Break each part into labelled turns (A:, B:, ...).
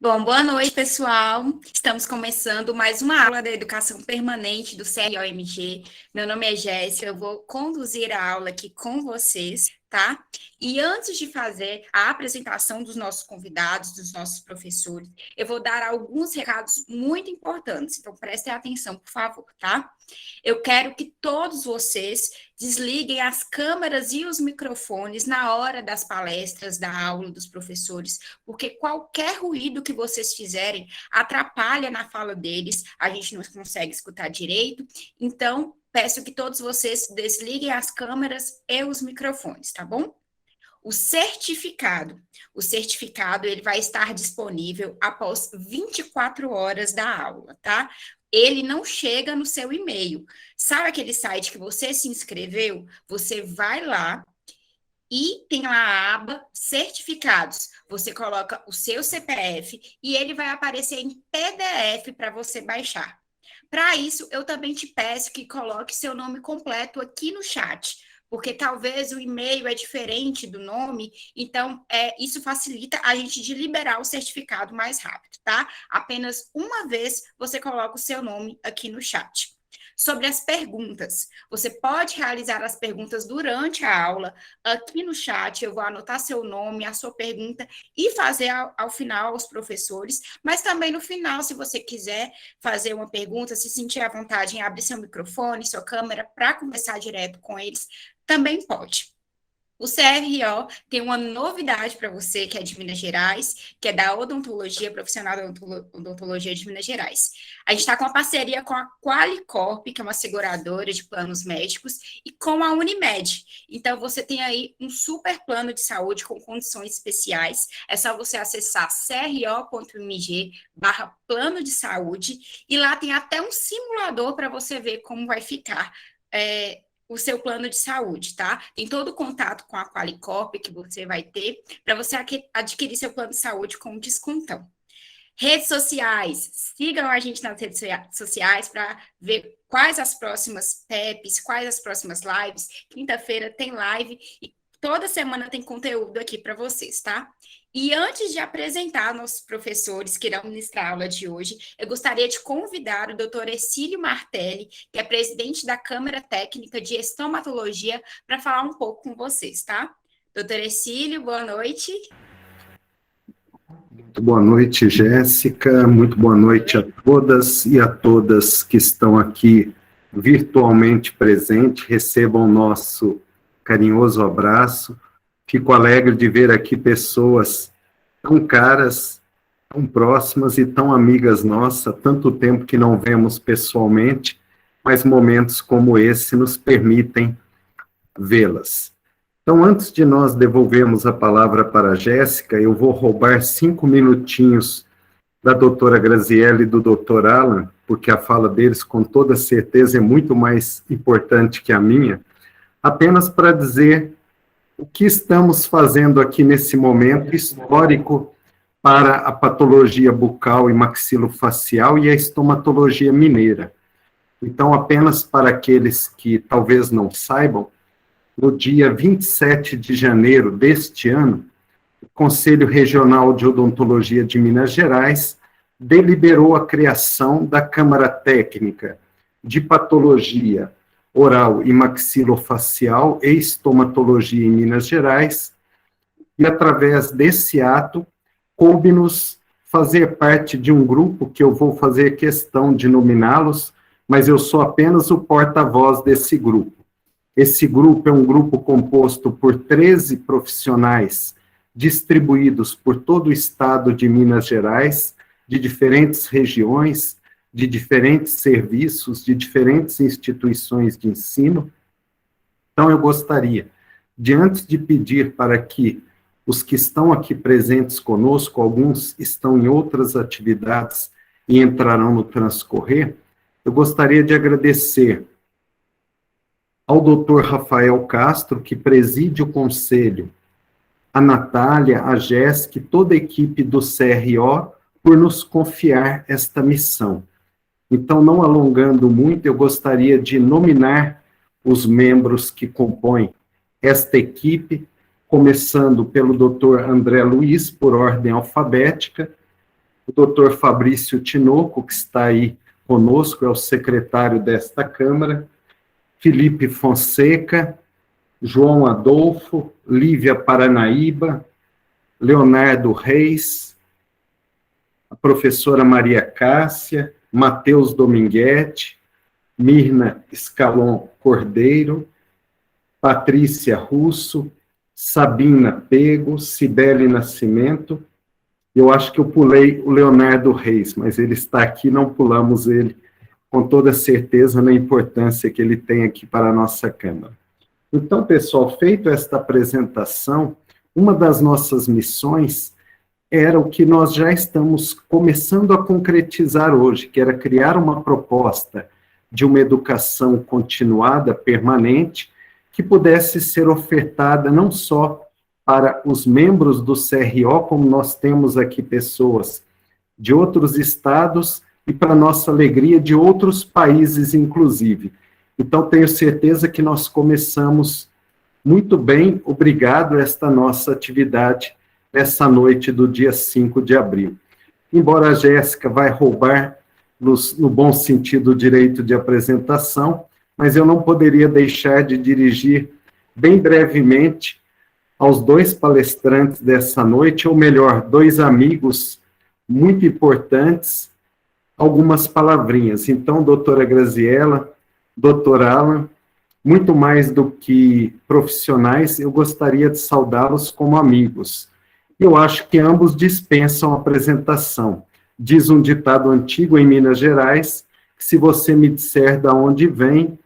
A: Bom, boa noite, pessoal. Estamos começando mais uma aula da Educação Permanente do CROMG. Meu nome é Jéssica, eu vou conduzir a aula aqui com vocês, tá? E antes de fazer a apresentação dos nossos convidados, dos nossos professores, eu vou dar alguns recados muito importantes, então prestem atenção, por favor, tá? Eu quero que todos vocês desliguem as câmeras e os microfones na hora das palestras, da aula dos professores, porque qualquer ruído que vocês fizerem atrapalha na fala deles, a gente não consegue escutar direito. Então, peço que todos vocês desliguem as câmeras e os microfones, tá bom? O certificado ele vai estar disponível após 24 horas da aula, tá? Ele não chega no seu e-mail. Sabe aquele site que você se inscreveu? Você vai lá e tem lá a aba certificados. Você coloca o seu CPF e ele vai aparecer em PDF para você baixar. Para isso, eu também te peço que coloque seu nome completo aqui no chat, porque talvez o e-mail é diferente do nome, então isso facilita a gente de liberar o certificado mais rápido, tá? Apenas uma vez você coloca o seu nome aqui no chat. Sobre as perguntas, você pode realizar as perguntas durante a aula, aqui no chat, eu vou anotar seu nome, a sua pergunta e fazer ao final aos professores, mas também no final, se você quiser fazer uma pergunta, se sentir à vontade em abrir seu microfone, sua câmera, para conversar direto com eles, também pode. O CRO tem uma novidade para você, que é de Minas Gerais, que é da odontologia, profissional da odontologia de Minas Gerais. A gente está com uma parceria com a Qualicorp, que é uma seguradora de planos médicos, e com a Unimed. Então, você tem aí um super plano de saúde com condições especiais. É só você acessar cro.mg/plano de saúde, e lá tem até um simulador para você ver como vai ficar o seu plano de saúde, tá? Tem todo o contato com a Qualicorp que você vai ter para você adquirir seu plano de saúde com descontão. Redes sociais, sigam a gente nas redes sociais para ver quais as próximas PEPs, quais as próximas lives. Quinta-feira tem live e toda semana tem conteúdo aqui para vocês, tá? E antes de apresentar nossos professores que irão ministrar a aula de hoje, eu gostaria de convidar o Dr. Ercílio Martelli, que é presidente da Câmara Técnica de Estomatologia, para falar um pouco com vocês, tá? Dr. Ercílio, boa noite.
B: Muito boa noite, Jéssica. Muito boa noite a todas e a todas que estão aqui virtualmente presentes. Recebam o nosso carinhoso abraço. Fico alegre de ver aqui pessoas tão caras, tão próximas e tão amigas nossas. Tanto tempo que não vemos pessoalmente, mas momentos como esse nos permitem vê-las. Então, antes de nós devolvermos a palavra para a Jéssica, eu vou roubar 5 minutinhos da doutora Graziele e do doutor Alan, porque a fala deles, com toda certeza, é muito mais importante que a minha, apenas para dizer o que estamos fazendo aqui nesse momento histórico para a patologia bucal e maxilofacial e a estomatologia mineira. Então, apenas para aqueles que talvez não saibam, no dia 27 de janeiro deste ano, o Conselho Regional de Odontologia de Minas Gerais deliberou a criação da Câmara Técnica de Patologia Oral e Maxilofacial e Estomatologia em Minas Gerais, e através desse ato, coube-nos fazer parte de um grupo que eu vou fazer questão de nominá-los, mas eu sou apenas o porta-voz desse grupo. Esse grupo é um grupo composto por 13 profissionais distribuídos por todo o estado de Minas Gerais, de diferentes regiões, de diferentes serviços, de diferentes instituições de ensino. Então, eu gostaria de, antes de pedir para que os que estão aqui presentes conosco, alguns estão em outras atividades e entrarão no transcorrer, eu gostaria de agradecer ao doutor Rafael Castro, que preside o conselho, a Natália, a Jéssica e toda a equipe do CRO, por nos confiar esta missão. Então, não alongando muito, eu gostaria de nominar os membros que compõem esta equipe, começando pelo doutor André Luiz, por ordem alfabética, o doutor Fabrício Tinoco, que está aí conosco, é o secretário desta Câmara, Felipe Fonseca, João Adolfo, Lívia Paranaíba, Leonardo Reis, a professora Maria Cássia, Matheus Dominguete, Mirna Escalon Cordeiro, Patrícia Russo, Sabina Pego, Cibele Nascimento. Eu acho que eu pulei o Leonardo Reis, mas ele está aqui, não pulamos ele, com toda certeza, na importância que ele tem aqui para a nossa Câmara. Então, pessoal, feito esta apresentação, uma das nossas missões era o que nós já estamos começando a concretizar hoje, que era criar uma proposta de uma educação continuada, permanente, que pudesse ser ofertada não só para os membros do CRO, como nós temos aqui pessoas de outros estados e, para nossa alegria, de outros países, inclusive. Então, tenho certeza que nós começamos muito bem, obrigado, esta nossa atividade nessa noite do dia 5 de abril. Embora a Jéssica vai roubar, no bom sentido, o direito de apresentação, mas eu não poderia deixar de dirigir bem brevemente aos dois palestrantes dessa noite, ou melhor, dois amigos muito importantes, algumas palavrinhas. Então, doutora Graziela, doutor Alan, muito mais do que profissionais, eu gostaria de saudá-los como amigos. Eu acho que ambos dispensam apresentação. Diz um ditado antigo em Minas Gerais, que se você me disser de onde vem,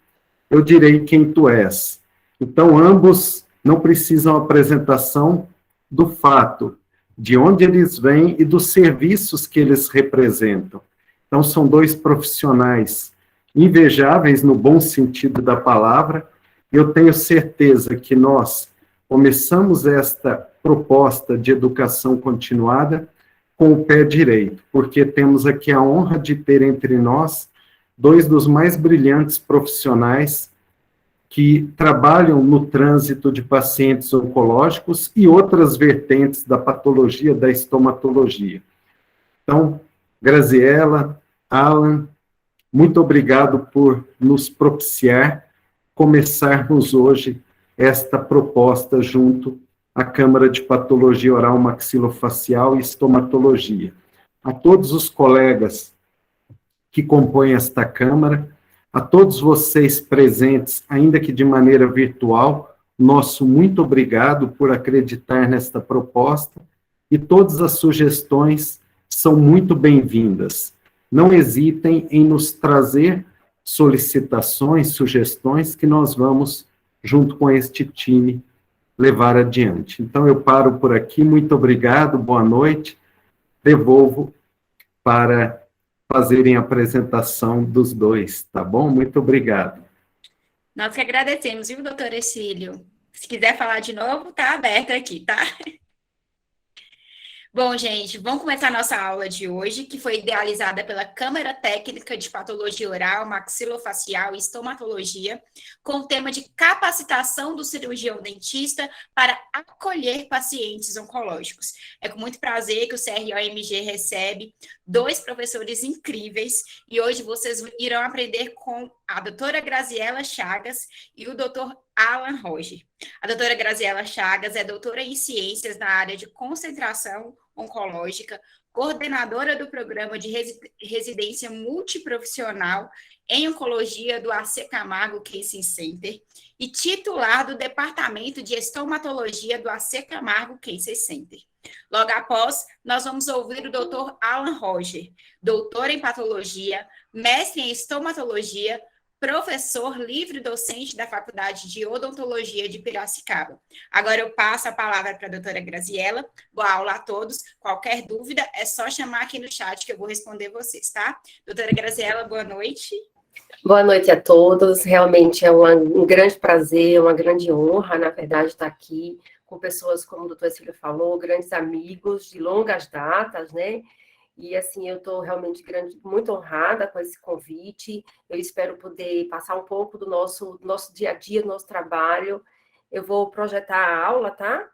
B: eu direi quem tu és. Então, ambos não precisam apresentação do fato de onde eles vêm e dos serviços que eles representam. Então, são dois profissionais invejáveis no bom sentido da palavra. Eu tenho certeza que nós começamos esta proposta de educação continuada com o pé direito, porque temos aqui a honra de ter entre nós dois dos mais brilhantes profissionais que trabalham no trânsito de pacientes oncológicos e outras vertentes da patologia, da estomatologia. Então, Graziela, Alan, muito obrigado por nos propiciar começarmos hoje esta proposta junto à Câmara de Patologia Oral Maxilofacial e Estomatologia. A todos os colegas que compõem esta Câmara, a todos vocês presentes, ainda que de maneira virtual, nosso muito obrigado por acreditar nesta proposta, e todas as sugestões são muito bem-vindas. Não hesitem em nos trazer solicitações, sugestões, que nós vamos, junto com este time, levar adiante. Então, eu paro por aqui, muito obrigado, boa noite, devolvo para fazerem a apresentação dos dois, tá bom? Muito obrigado.
A: Nós que agradecemos, viu, doutor Exílio? Se quiser falar de novo, tá aberto aqui, tá? Bom, gente, vamos começar a nossa aula de hoje, que foi idealizada pela Câmara Técnica de Patologia Oral, Maxilofacial e Estomatologia, com o tema de capacitação do cirurgião dentista para acolher pacientes oncológicos. É com muito prazer que o CRO-MG recebe dois professores incríveis, e hoje vocês irão aprender com a doutora Graziela Chagas e o doutor Alan Roger. A doutora Graziela Chagas é doutora em ciências na área de concentração oncológica, coordenadora do programa de residência multiprofissional em oncologia do AC Camargo Cancer Center e titular do departamento de estomatologia do AC Camargo Cancer Center. Logo após, nós vamos ouvir o doutor Alan Roger, doutor em patologia, mestre em estomatologia, professor livre-docente da Faculdade de Odontologia de Piracicaba. Agora eu passo a palavra para a doutora Graziela. Boa aula a todos. Qualquer dúvida, é só chamar aqui no chat que eu vou responder vocês, tá? Doutora Graziela, boa noite.
C: Boa noite a todos. Realmente é um grande prazer, uma grande honra, na verdade, estar aqui com pessoas, como o doutor Silvio falou, grandes amigos de longas datas, né? E, assim, eu estou realmente muito honrada com esse convite. Eu espero poder passar um pouco do nosso dia a dia, do nosso trabalho. Eu vou projetar a aula, tá?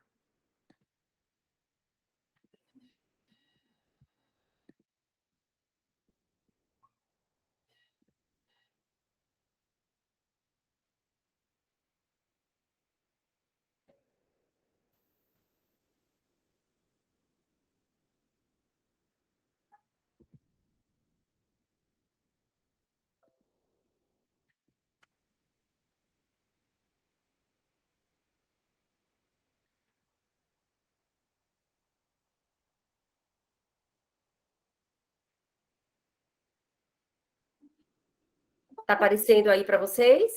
C: Tá aparecendo aí para vocês?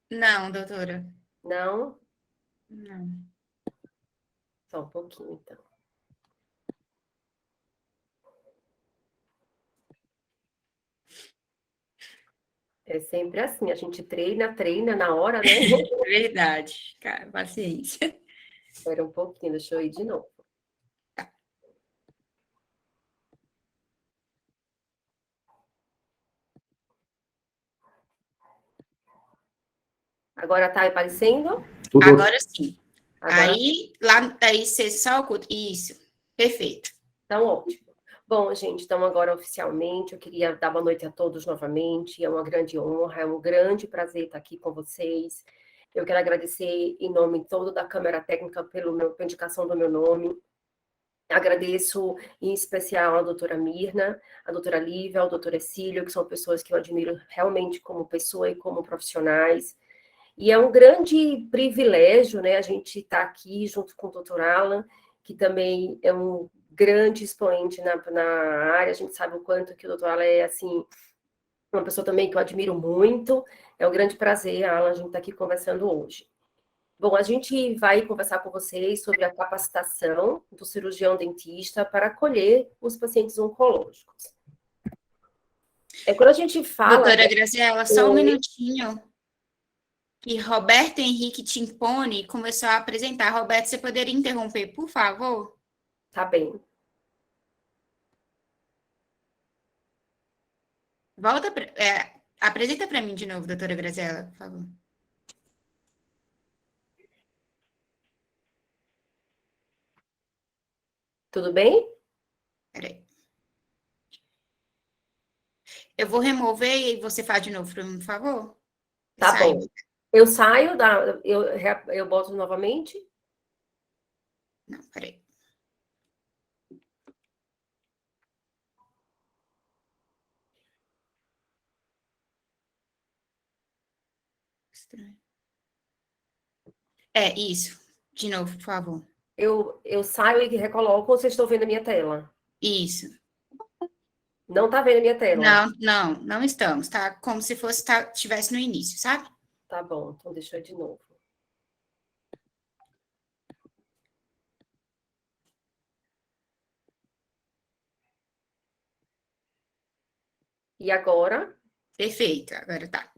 A: Não, doutora.
C: Não?
A: Não.
C: Só um pouquinho, então. É sempre assim, a gente treina na hora, né?
A: Verdade, cara, paciência.
C: Espera um pouquinho, deixa eu ir de novo. Agora tá aparecendo?
B: Tudo
A: Agora sim.
C: Agora
A: Aí, lá, aí você só oculta. Isso, perfeito.
C: então, ótimo. Bom, gente, então agora oficialmente eu queria dar boa noite a todos novamente. É uma grande honra, é um grande prazer estar aqui com vocês. Eu quero agradecer em nome todo da Câmara Técnica pela indicação do meu nome. Agradeço em especial a doutora Mirna, a doutora Lívia, o doutor Exílio, que são pessoas que eu admiro realmente como pessoa e como profissionais. E é um grande privilégio, né, a gente estar aqui junto com o doutor Alan, que também é um grande expoente na área. A gente sabe o quanto que o doutor Alan é, assim, uma pessoa também que eu admiro muito. É um grande prazer, Alan, a gente estar aqui conversando hoje. Bom, a gente vai conversar com vocês sobre a capacitação do cirurgião dentista para acolher os pacientes oncológicos. Quando a gente fala...
A: Doutora Graziela, só um minutinho. Que Roberto Henrique Timpone começou a apresentar. Roberto, você poderia interromper, por favor?
C: Tá bem.
A: Volta, apresenta para mim de novo, doutora Graziela, por favor.
C: Tudo bem?
A: Peraí. Eu vou remover e você faz de novo para mim, por favor?
C: Tá
A: Sai.
C: bom. Eu saio, eu boto novamente?
A: Não, peraí. Estranho. Isso. De novo, por favor.
C: Eu saio e recoloco, ou vocês estão vendo a minha tela?
A: Isso.
C: Não tá vendo a minha tela?
A: Não estamos. Tá como se fosse tivesse no início, sabe?
C: Tá bom, então deixa eu de novo. E agora?
A: Perfeito, agora tá.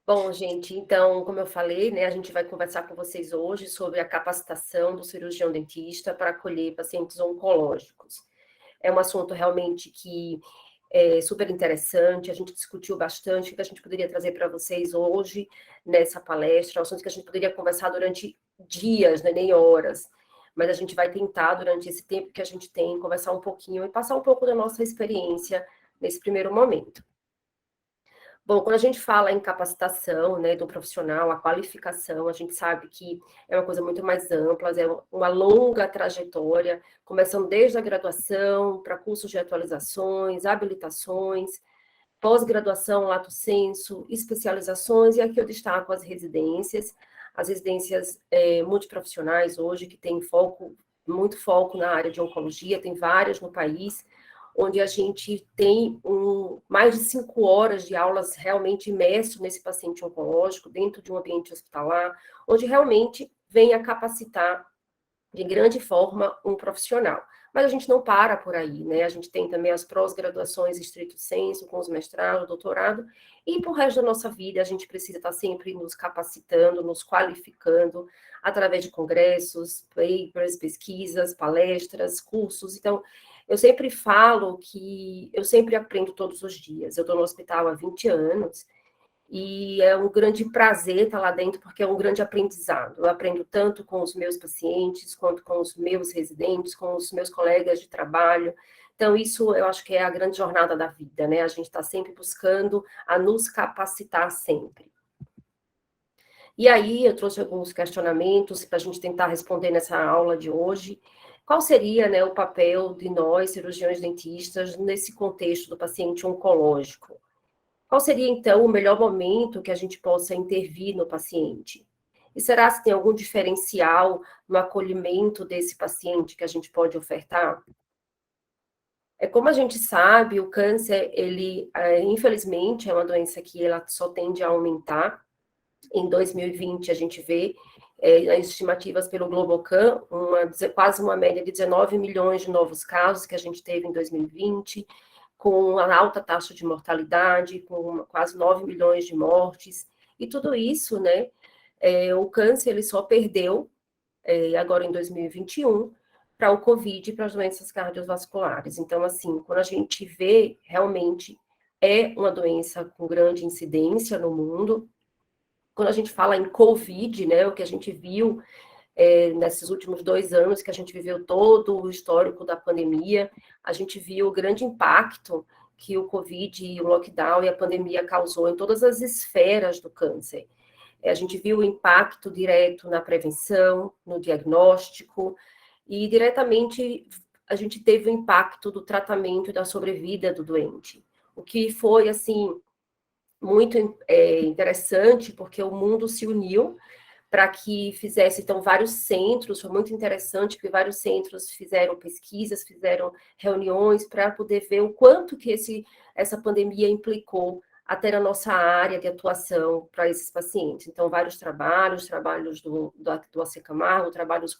C: Bom, gente, então, como eu falei, né, a gente vai conversar com vocês hoje sobre a capacitação do cirurgião dentista para acolher pacientes oncológicos. É um assunto realmente que é super interessante, a gente discutiu bastante o que a gente poderia trazer para vocês hoje nessa palestra, é um assunto que a gente poderia conversar durante dias, né, nem horas, mas a gente vai tentar, durante esse tempo que a gente tem, conversar um pouquinho e passar um pouco da nossa experiência nesse primeiro momento. Bom, quando a gente fala em capacitação, né, do profissional, a qualificação, a gente sabe que é uma coisa muito mais ampla, é uma longa trajetória, começando desde a graduação, para cursos de atualizações, habilitações, pós-graduação, lato sensu, especializações, e aqui eu destaco as residências multiprofissionais hoje, que têm muito foco na área de oncologia, tem várias no país, onde a gente tem mais de 5 horas de aulas realmente imerso nesse paciente oncológico, dentro de um ambiente hospitalar, onde realmente vem a capacitar de grande forma um profissional. Mas a gente não para por aí, né? A gente tem também as pós-graduações estrito sensu, com os mestrados, doutorado, e pro resto da nossa vida a gente precisa estar sempre nos capacitando, nos qualificando, através de congressos, papers, pesquisas, palestras, cursos. Então, eu sempre falo que eu sempre aprendo todos os dias. Eu estou no hospital há 20 anos, e é um grande prazer estar lá dentro, porque é um grande aprendizado. Eu aprendo tanto com os meus pacientes, quanto com os meus residentes, com os meus colegas de trabalho. Então, isso eu acho que é a grande jornada da vida, né? A gente está sempre buscando a nos capacitar sempre. E aí, eu trouxe alguns questionamentos para a gente tentar responder nessa aula de hoje. Qual seria, né, o papel de nós, cirurgiões dentistas, nesse contexto do paciente oncológico? Qual seria, então, o melhor momento que a gente possa intervir no paciente? E será que tem algum diferencial no acolhimento desse paciente que a gente pode ofertar? Como a gente sabe, o câncer, ele, infelizmente, é uma doença que ela só tende a aumentar. Em 2020, a gente vê, as estimativas pelo Globocan, quase uma média de 19 milhões de novos casos que a gente teve em 2020, com uma alta taxa de mortalidade, com quase 9 milhões de mortes, e tudo isso, né, o câncer, ele só perdeu, agora em 2021, para o Covid e para as doenças cardiovasculares. Então, assim, quando a gente vê, realmente é uma doença com grande incidência no mundo. Quando a gente fala em Covid, né, o que a gente viu nesses últimos 2 anos, que a gente viveu todo o histórico da pandemia, a gente viu o grande impacto que o Covid, o lockdown e a pandemia causou em todas as esferas do câncer. A gente viu o impacto direto na prevenção, no diagnóstico, e diretamente a gente teve o impacto do tratamento e da sobrevida do doente. O que foi, assim, muito interessante, porque o mundo se uniu para que fizesse, então, vários centros, foi muito interessante, porque vários centros fizeram pesquisas, fizeram reuniões para poder ver o quanto que essa pandemia implicou até na nossa área de atuação para esses pacientes. Então, vários trabalhos do AC Camargo, trabalhos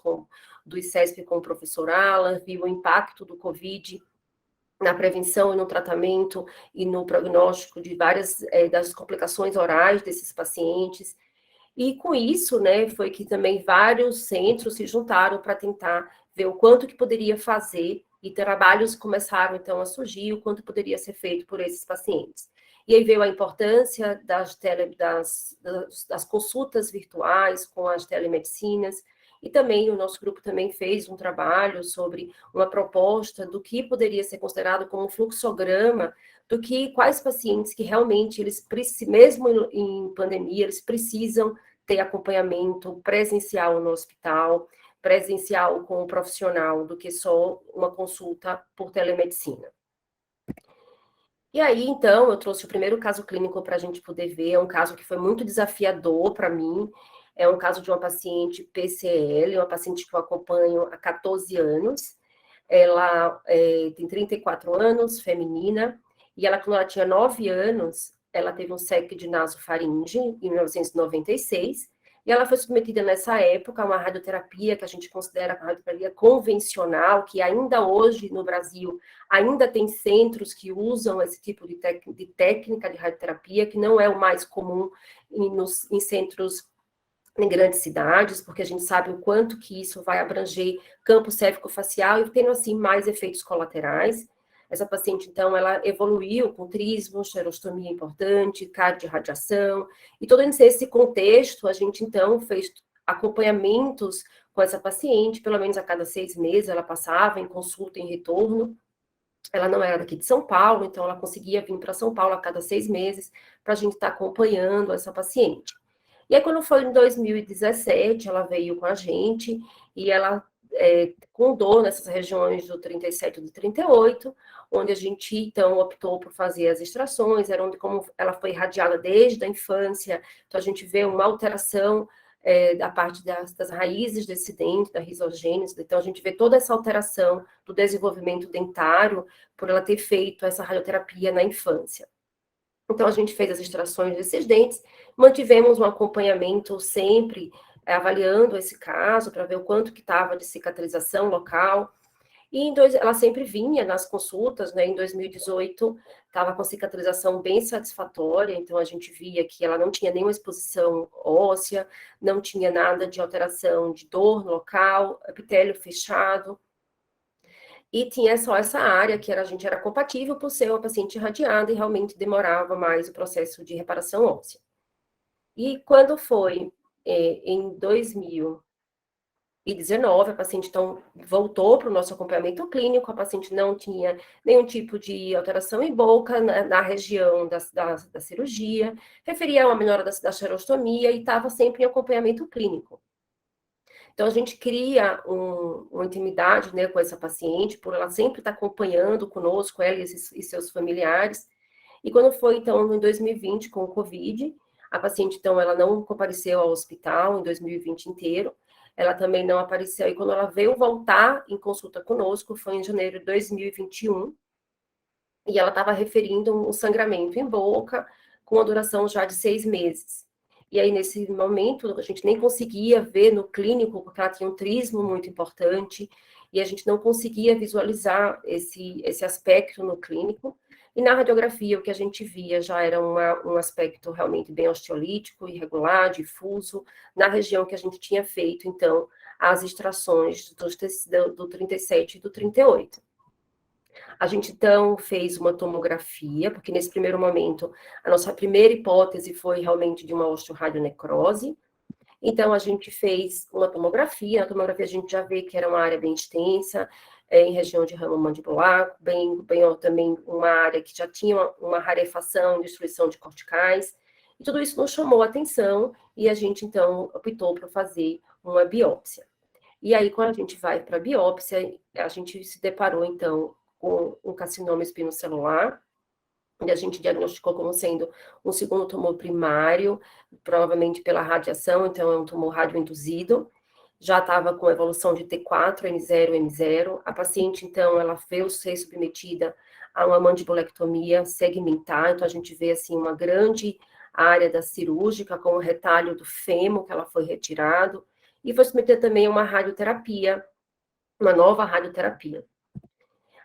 C: do ICESP com o professor Alan, viu o impacto do Covid na prevenção e no tratamento e no prognóstico de várias das complicações orais desses pacientes. E com isso, né, foi que também vários centros se juntaram para tentar ver o quanto que poderia fazer, e trabalhos começaram, então, a surgir, o quanto poderia ser feito por esses pacientes. E aí veio a importância das consultas virtuais com as telemedicinas, e também o nosso grupo também fez um trabalho sobre uma proposta do que poderia ser considerado como um fluxograma do que quais pacientes que realmente, eles mesmo em pandemia, eles precisam ter acompanhamento presencial no hospital, presencial com o profissional, do que só uma consulta por telemedicina. E aí, então, eu trouxe o primeiro caso clínico para a gente poder ver, é um caso que foi muito desafiador para mim, é um caso de uma paciente PCL, uma paciente que eu acompanho há 14 anos, ela tem 34 anos, feminina, e ela, quando ela tinha 9 anos, ela teve um SEC de nasofaringe em 1996, e ela foi submetida nessa época a uma radioterapia que a gente considera a radioterapia convencional, que ainda hoje no Brasil ainda tem centros que usam esse tipo de técnica de radioterapia, que não é o mais comum em centros em grandes cidades, porque a gente sabe o quanto que isso vai abranger campo cérvico-facial e tendo, assim, mais efeitos colaterais. Essa paciente, então, ela evoluiu com trismo, xerostomia importante, cardiorradiação, e todo esse contexto, a gente, então, fez acompanhamentos com essa paciente, pelo menos a cada 6 meses ela passava em consulta, em retorno. Ela não era daqui de São Paulo, então ela conseguia vir para São Paulo a cada 6 meses para a gente estar acompanhando essa paciente. E aí, quando foi em 2017, ela veio com a gente e ela com dor nessas regiões do 37 e do 38, onde a gente, então, optou por fazer as extrações, era onde, como ela foi irradiada desde a infância, então a gente vê uma alteração da parte das raízes desse dente, da rizogênese, então a gente vê toda essa alteração do desenvolvimento dentário por ela ter feito essa radioterapia na infância. Então, a gente fez as extrações desses dentes, mantivemos um acompanhamento sempre, avaliando esse caso, para ver o quanto que estava de cicatrização local, e ela sempre vinha nas consultas, né, em 2018, estava com cicatrização bem satisfatória, então a gente via que ela não tinha nenhuma exposição óssea, não tinha nada de alteração de dor no local, epitélio fechado, e tinha só essa área que a gente era compatível por ser uma paciente irradiada e realmente demorava mais o processo de reparação óssea. E quando foi em 2019, a paciente então voltou para o nosso acompanhamento clínico, a paciente não tinha nenhum tipo de alteração em boca na região da cirurgia, referia a uma melhora da xerostomia e estava sempre em acompanhamento clínico. Então, a gente cria uma intimidade, né, com essa paciente, por ela sempre estar acompanhando conosco, ela e seus familiares. E quando foi, então, em 2020, com o Covid, a paciente, então, ela não compareceu ao hospital em 2020 inteiro, ela também não apareceu. E quando ela veio voltar em consulta conosco, foi em janeiro de 2021, e ela estava referindo um sangramento em boca, com a duração já de 6 meses. E aí, nesse momento, a gente nem conseguia ver no clínico, porque ela tinha um trismo muito importante, e a gente não conseguia visualizar esse aspecto no clínico. E na radiografia, o que a gente via já era um aspecto realmente bem osteolítico, irregular, difuso, na região que a gente tinha feito, então, as extrações do 37 e do 38. A gente, então, fez uma tomografia, porque nesse primeiro momento, a nossa primeira hipótese foi realmente de uma osteoradionecrose. Então, a gente fez uma tomografia. Na tomografia, a gente já vê que era uma área bem extensa, em região de ramo mandibular, bem também uma área que já tinha uma rarefação, destruição de corticais. E tudo isso nos chamou a atenção, e a gente, então, optou por fazer uma biópsia. E aí, quando a gente vai para a biópsia, a gente se deparou, então, com um carcinoma espinocelular, e a gente diagnosticou como sendo um segundo tumor primário, provavelmente pela radiação, então é um tumor radioinduzido. Já estava com evolução de T4, N0, M0. A paciente, então, ela veio ser submetida a uma mandibulectomia segmentar, então a gente vê, assim, uma grande área da cirúrgica, com o retalho do fêmur, que ela foi retirado, e foi submetida também a uma radioterapia, uma nova radioterapia.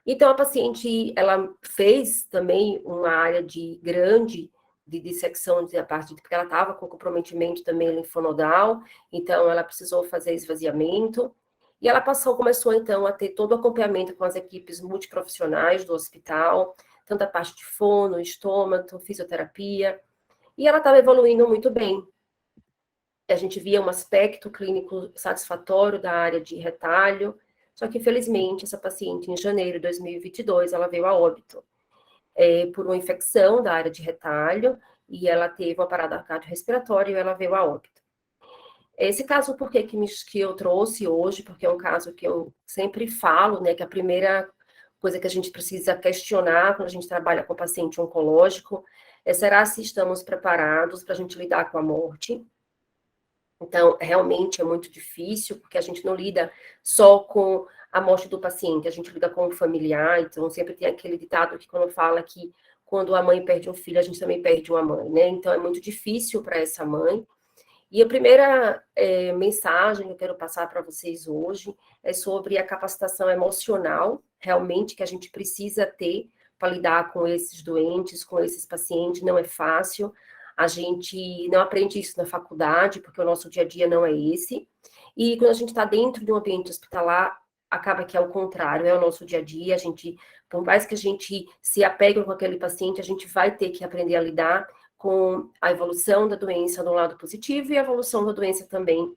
C: Então, a paciente, ela fez também uma área grande de dissecção da parte, porque ela estava com comprometimento também linfonodal, então ela precisou fazer esvaziamento, e ela começou então a ter todo o acompanhamento com as equipes multiprofissionais do hospital, tanto a parte de fono, estômago, fisioterapia, e ela estava evoluindo muito bem. A gente via um aspecto clínico satisfatório da área de retalho, só que, infelizmente, essa paciente, em janeiro de 2022, ela veio a óbito por uma infecção da área de retalho, e ela teve uma parada cardiorrespiratória e ela veio a óbito. Esse caso, por que eu trouxe hoje? Porque é um caso que eu sempre falo, né, que a primeira coisa que a gente precisa questionar quando a gente trabalha com paciente oncológico será se estamos preparados para a gente lidar com a morte. Então, realmente é muito difícil, porque a gente não lida só com a morte do paciente, a gente lida com o familiar, então sempre tem aquele ditado que quando fala que quando a mãe perde um filho, a gente também perde uma mãe, né? Então, é muito difícil para essa mãe. E a primeira mensagem que eu quero passar para vocês hoje é sobre a capacitação emocional, realmente, que a gente precisa ter para lidar com esses doentes, com esses pacientes, não é fácil. A gente não aprende isso na faculdade, porque o nosso dia a dia não é esse. E quando a gente está dentro de um ambiente hospitalar, acaba que é o contrário, é o nosso dia a dia. A gente, por mais que a gente se apegue com aquele paciente, a gente vai ter que aprender a lidar com a evolução da doença no lado positivo e a evolução da doença também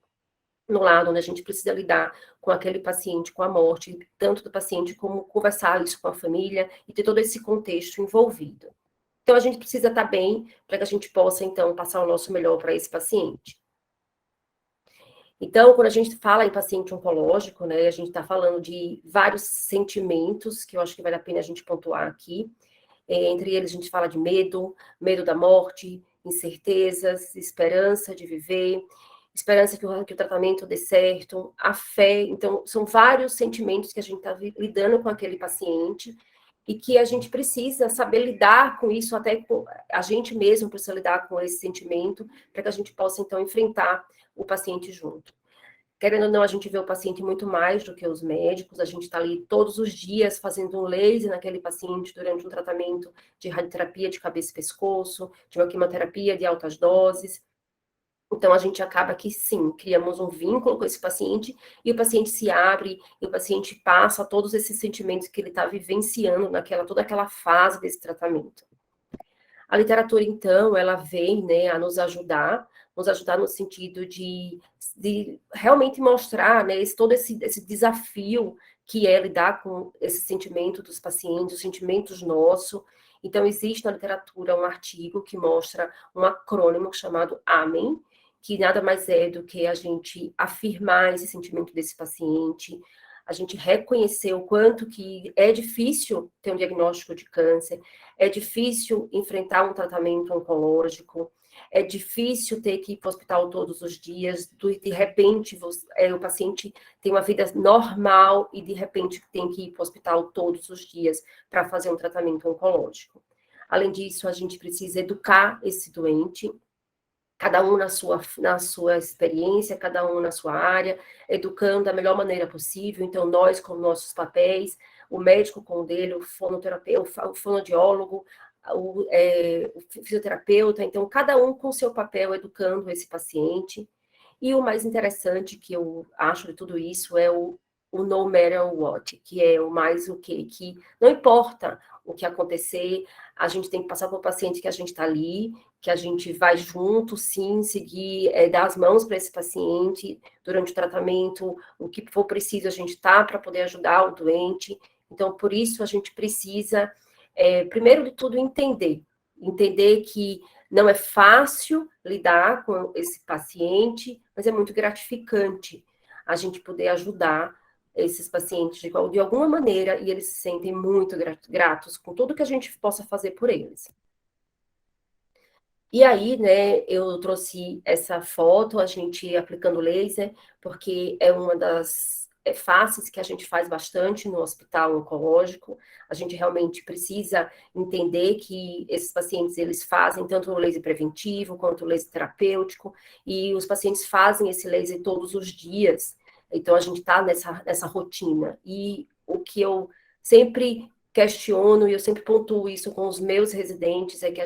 C: no lado onde a gente precisa lidar com aquele paciente, com a morte, tanto do paciente como conversar isso com a família e ter todo esse contexto envolvido. Então, a gente precisa estar bem para que a gente possa, então, passar o nosso melhor para esse paciente. Então, quando a gente fala em paciente oncológico, né, a gente está falando de vários sentimentos, que eu acho que vale a pena a gente pontuar aqui. Entre eles, a gente fala de medo, medo da morte, incertezas, esperança de viver, esperança que o tratamento dê certo, a fé. Então, são vários sentimentos que a gente está lidando com aquele paciente e que a gente precisa saber lidar com isso, até com a gente mesmo precisa lidar com esse sentimento, para que a gente possa, então, enfrentar o paciente junto. Querendo ou não, a gente vê o paciente muito mais do que os médicos, a gente está ali todos os dias fazendo um laser naquele paciente durante um tratamento de radioterapia de cabeça e pescoço, de uma quimioterapia de altas doses. Então, a gente acaba que, sim, criamos um vínculo com esse paciente, e o paciente se abre, e o paciente passa todos esses sentimentos que ele está vivenciando toda aquela fase desse tratamento. A literatura, então, ela vem, né, a nos ajudar no sentido de realmente mostrar, né, todo esse desafio que é lidar com esse sentimento dos pacientes, os sentimentos nossos. Então, existe na literatura um artigo que mostra um acrônimo chamado AMEN, que nada mais é do que a gente afirmar esse sentimento desse paciente, a gente reconhecer o quanto que é difícil ter um diagnóstico de câncer, é difícil enfrentar um tratamento oncológico, é difícil ter que ir para o hospital todos os dias, de repente o paciente tem uma vida normal e de repente tem que ir para o hospital todos os dias para fazer um tratamento oncológico. Além disso, a gente precisa educar esse doente, cada um na sua experiência, cada um na sua área, educando da melhor maneira possível. Então, nós com nossos papéis, o médico com o dele, o fonoterapeuta, o fonoaudiólogo, o fisioterapeuta, então, cada um com seu papel educando esse paciente. E o mais interessante que eu acho de tudo isso é o no matter what, que é o mais o quê? Que não importa o que acontecer, a gente tem que passar para o paciente que a gente está ali, que a gente vai junto, sim, seguir, dar as mãos para esse paciente durante o tratamento, o que for preciso a gente está para poder ajudar o doente. Então, por isso, a gente precisa, primeiro de tudo, entender que não é fácil lidar com esse paciente, mas é muito gratificante a gente poder ajudar esses pacientes de alguma maneira, e eles se sentem muito gratos com tudo que a gente possa fazer por eles. E aí, né, eu trouxe essa foto, a gente aplicando laser, porque é uma das faces que a gente faz bastante no hospital oncológico. A gente realmente precisa entender que esses pacientes, eles fazem tanto o laser preventivo quanto o laser terapêutico, e os pacientes fazem esse laser todos os dias. Então, a gente está nessa rotina. E o que eu sempre questiono, e eu sempre pontuo isso com os meus residentes, é que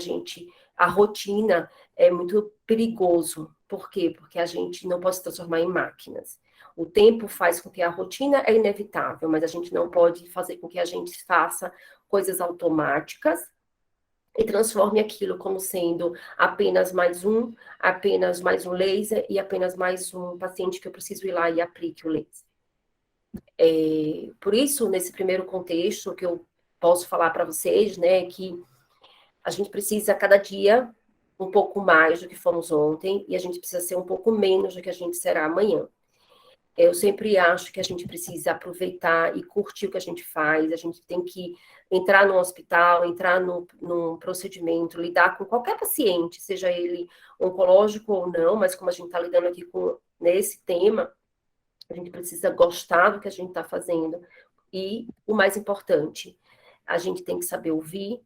C: a rotina é muito perigoso. Por quê? Porque a gente não pode se transformar em máquinas. O tempo faz com que a rotina é inevitável, mas a gente não pode fazer com que a gente faça coisas automáticas e transforme aquilo como sendo apenas mais um laser e apenas mais um paciente que eu preciso ir lá e aplique o laser. Por isso, nesse primeiro contexto, que eu posso falar para vocês, né, que a gente precisa, cada dia, um pouco mais do que fomos ontem, e a gente precisa ser um pouco menos do que a gente será amanhã. Eu sempre acho que a gente precisa aproveitar e curtir o que a gente faz, a gente tem que entrar no hospital, entrar num procedimento, lidar com qualquer paciente, seja ele oncológico ou não, mas como a gente está lidando aqui nesse tema, a gente precisa gostar do que a gente está fazendo. E o mais importante, a gente tem que saber ouvir,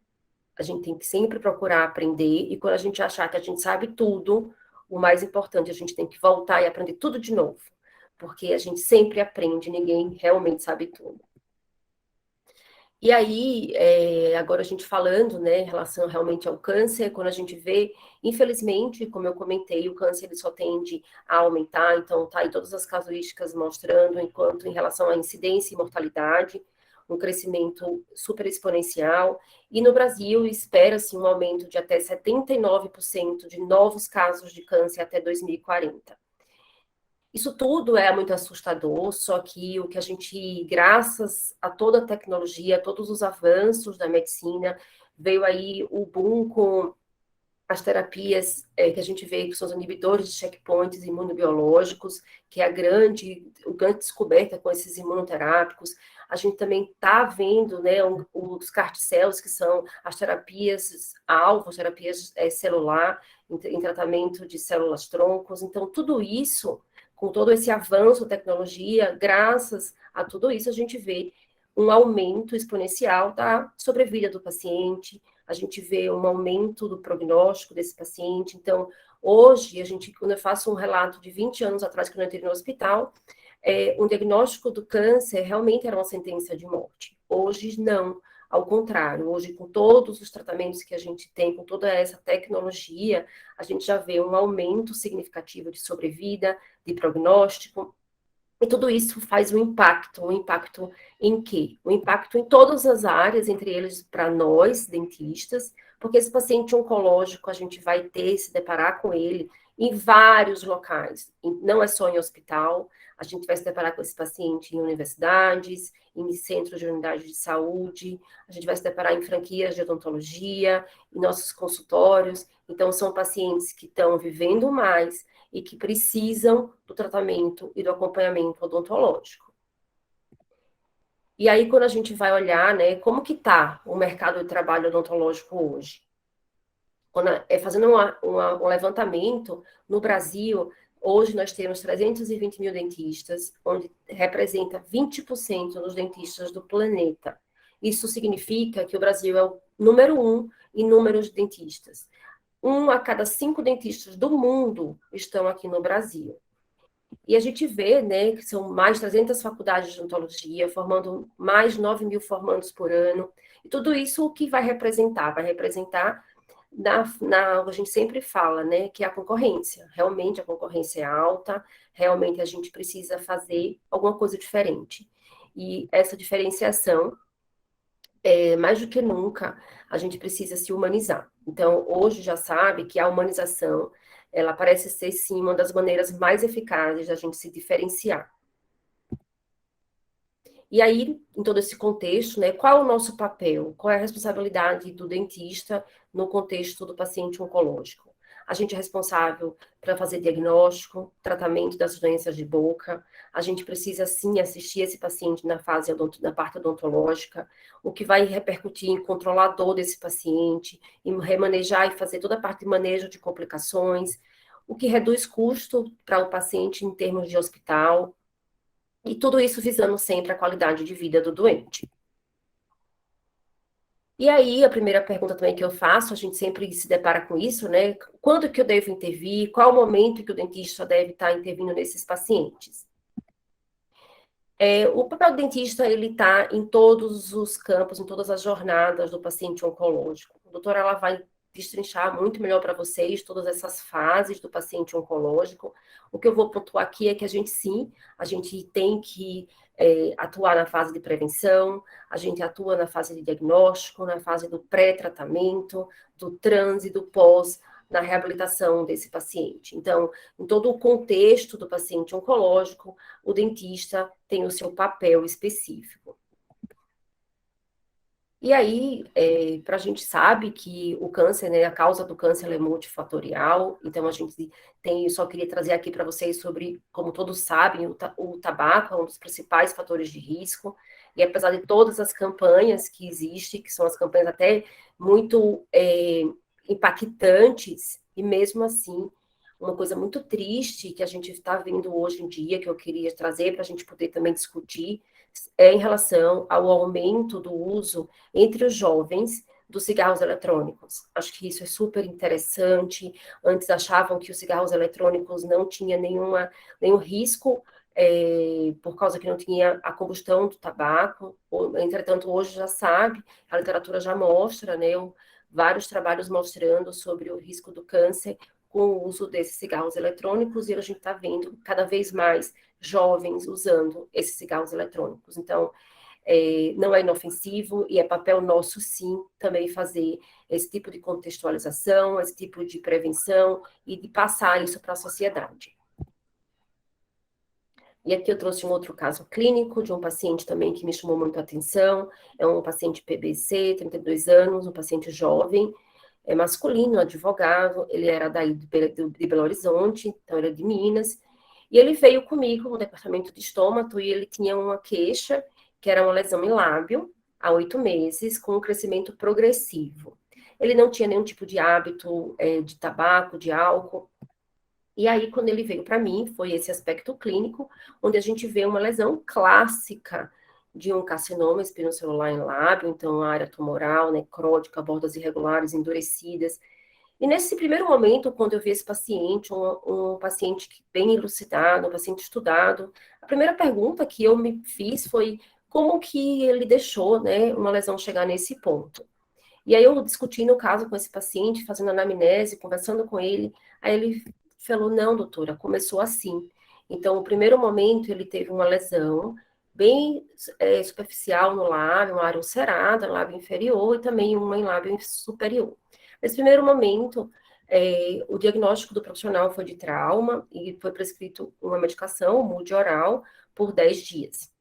C: a gente tem que sempre procurar aprender, e quando a gente achar que a gente sabe tudo, o mais importante, a gente tem que voltar e aprender tudo de novo, porque a gente sempre aprende, ninguém realmente sabe tudo. E aí, agora a gente falando, né, em relação realmente ao câncer, quando a gente vê, infelizmente, como eu comentei, o câncer ele só tende a aumentar, então tá aí todas as casuísticas mostrando, enquanto em relação à incidência e mortalidade, um crescimento super exponencial, e no Brasil espera-se um aumento de até 79% de novos casos de câncer até 2040. Isso tudo é muito assustador, só que o que a gente, graças a toda a tecnologia, a todos os avanços da medicina, veio aí o boom com as terapias que a gente vê que são os inibidores de checkpoints imunobiológicos, que é a grande descoberta com esses imunoterápicos. A gente também está vendo, né, os CAR T-cells, que são as terapias-alvo, terapias celular, em tratamento de células-troncos. Então, tudo isso, com todo esse avanço da tecnologia, graças a tudo isso, a gente vê um aumento exponencial da sobrevida do paciente, a gente vê um aumento do prognóstico desse paciente. Então, hoje, quando eu faço um relato de 20 anos atrás, quando eu entrei no hospital, um diagnóstico do câncer realmente era uma sentença de morte. Hoje, não. Ao contrário, hoje, com todos os tratamentos que a gente tem, com toda essa tecnologia, a gente já vê um aumento significativo de sobrevida, de prognóstico. E tudo isso faz um impacto em quê? Um impacto em todas as áreas, entre eles para nós, dentistas, porque esse paciente oncológico, a gente vai se deparar com ele em vários locais, não é só em hospital, a gente vai se deparar com esse paciente em universidades, em centros de unidade de saúde, a gente vai se deparar em franquias de odontologia, em nossos consultórios, então são pacientes que estão vivendo mais, e que precisam do tratamento e do acompanhamento odontológico. E aí, quando a gente vai olhar, né, como que está o mercado de trabalho odontológico hoje? Fazendo um levantamento, no Brasil, hoje nós temos 320 mil dentistas, onde representa 20% dos dentistas do planeta. Isso significa que o Brasil é o número 1 em número de dentistas. 1 a cada 5 dentistas do mundo estão aqui no Brasil. E a gente vê, né, que são mais de 300 faculdades de odontologia, formando mais de 9 mil formandos por ano. E tudo isso o que vai representar? Vai representar, a gente sempre fala, né, que é a concorrência. Realmente a concorrência é alta, realmente a gente precisa fazer alguma coisa diferente. E essa diferenciação, mais do que nunca, a gente precisa se humanizar. Então, hoje já sabe que a humanização, ela parece ser, sim, uma das maneiras mais eficazes da gente se diferenciar. E aí, em todo esse contexto, né, qual é o nosso papel? Qual é a responsabilidade do dentista no contexto do paciente oncológico? A gente é responsável para fazer diagnóstico, tratamento das doenças de boca. A gente precisa, sim, assistir esse paciente na parte odontológica, o que vai repercutir em controlar a dor desse paciente, em remanejar e fazer toda a parte de manejo de complicações, o que reduz custo para o paciente em termos de hospital, e tudo isso visando sempre a qualidade de vida do doente. E aí, a primeira pergunta também que eu faço, a gente sempre se depara com isso, né? Quando que eu devo intervir? Qual o momento que o dentista deve estar intervindo nesses pacientes? O papel do dentista, ele está em todos os campos, em todas as jornadas do paciente oncológico. A doutora, ela vai destrinchar muito melhor para vocês todas essas fases do paciente oncológico. O que eu vou pontuar aqui é que a gente tem que atuar na fase de prevenção, a gente atua na fase de diagnóstico, na fase do pré-tratamento, do trans e do pós, na reabilitação desse paciente. Então, em todo o contexto do paciente oncológico, o dentista tem o seu papel específico. E aí, a gente sabe que o câncer, né, a causa do câncer é multifatorial, então a gente eu só queria trazer aqui para vocês sobre, como todos sabem, o tabaco é um dos principais fatores de risco, e apesar de todas as campanhas que existem, que são as campanhas até muito impactantes, e mesmo assim, uma coisa muito triste que a gente está vendo hoje em dia, que eu queria trazer para a gente poder também discutir, em relação ao aumento do uso entre os jovens dos cigarros eletrônicos. Acho que isso é super interessante. Antes achavam que os cigarros eletrônicos não tinham nenhum risco, por causa que não tinha a combustão do tabaco. Entretanto, hoje já sabe, a literatura já mostra, né, vários trabalhos mostrando sobre o risco do câncer com o uso desses cigarros eletrônicos, e a gente está vendo cada vez mais jovens usando esses cigarros eletrônicos. Então, não é inofensivo e é papel nosso, sim, também fazer esse tipo de contextualização, esse tipo de prevenção e de passar isso para a sociedade. E aqui eu trouxe um outro caso clínico de um paciente também que me chamou muito a atenção. É um paciente PBC, 32 anos, um paciente jovem, masculino, advogado. Ele era daí de Belo Horizonte, então ele é de Minas. E ele veio comigo no departamento de estômago e ele tinha uma queixa, que era uma lesão em lábio, há 8 meses, com um crescimento progressivo. Ele não tinha nenhum tipo de hábito de tabaco, de álcool. E aí, quando ele veio para mim, foi esse aspecto clínico, onde a gente vê uma lesão clássica de um carcinoma espinocelular em lábio, então a área tumoral, necrótica, bordas irregulares, endurecidas. E nesse primeiro momento, quando eu vi esse paciente, um paciente bem elucidado, um paciente estudado, a primeira pergunta que eu me fiz foi como que ele deixou, né, uma lesão chegar nesse ponto. E aí eu discutindo o caso com esse paciente, fazendo anamnese, conversando com ele, aí ele falou, não, doutora, começou assim. Então, no primeiro momento, ele teve uma lesão bem superficial no lábio, uma área ulcerada, no lábio inferior, e também uma em lábio superior. Nesse primeiro momento, o diagnóstico do profissional foi de trauma e foi prescrito uma medicação, multioral, por 10 dias.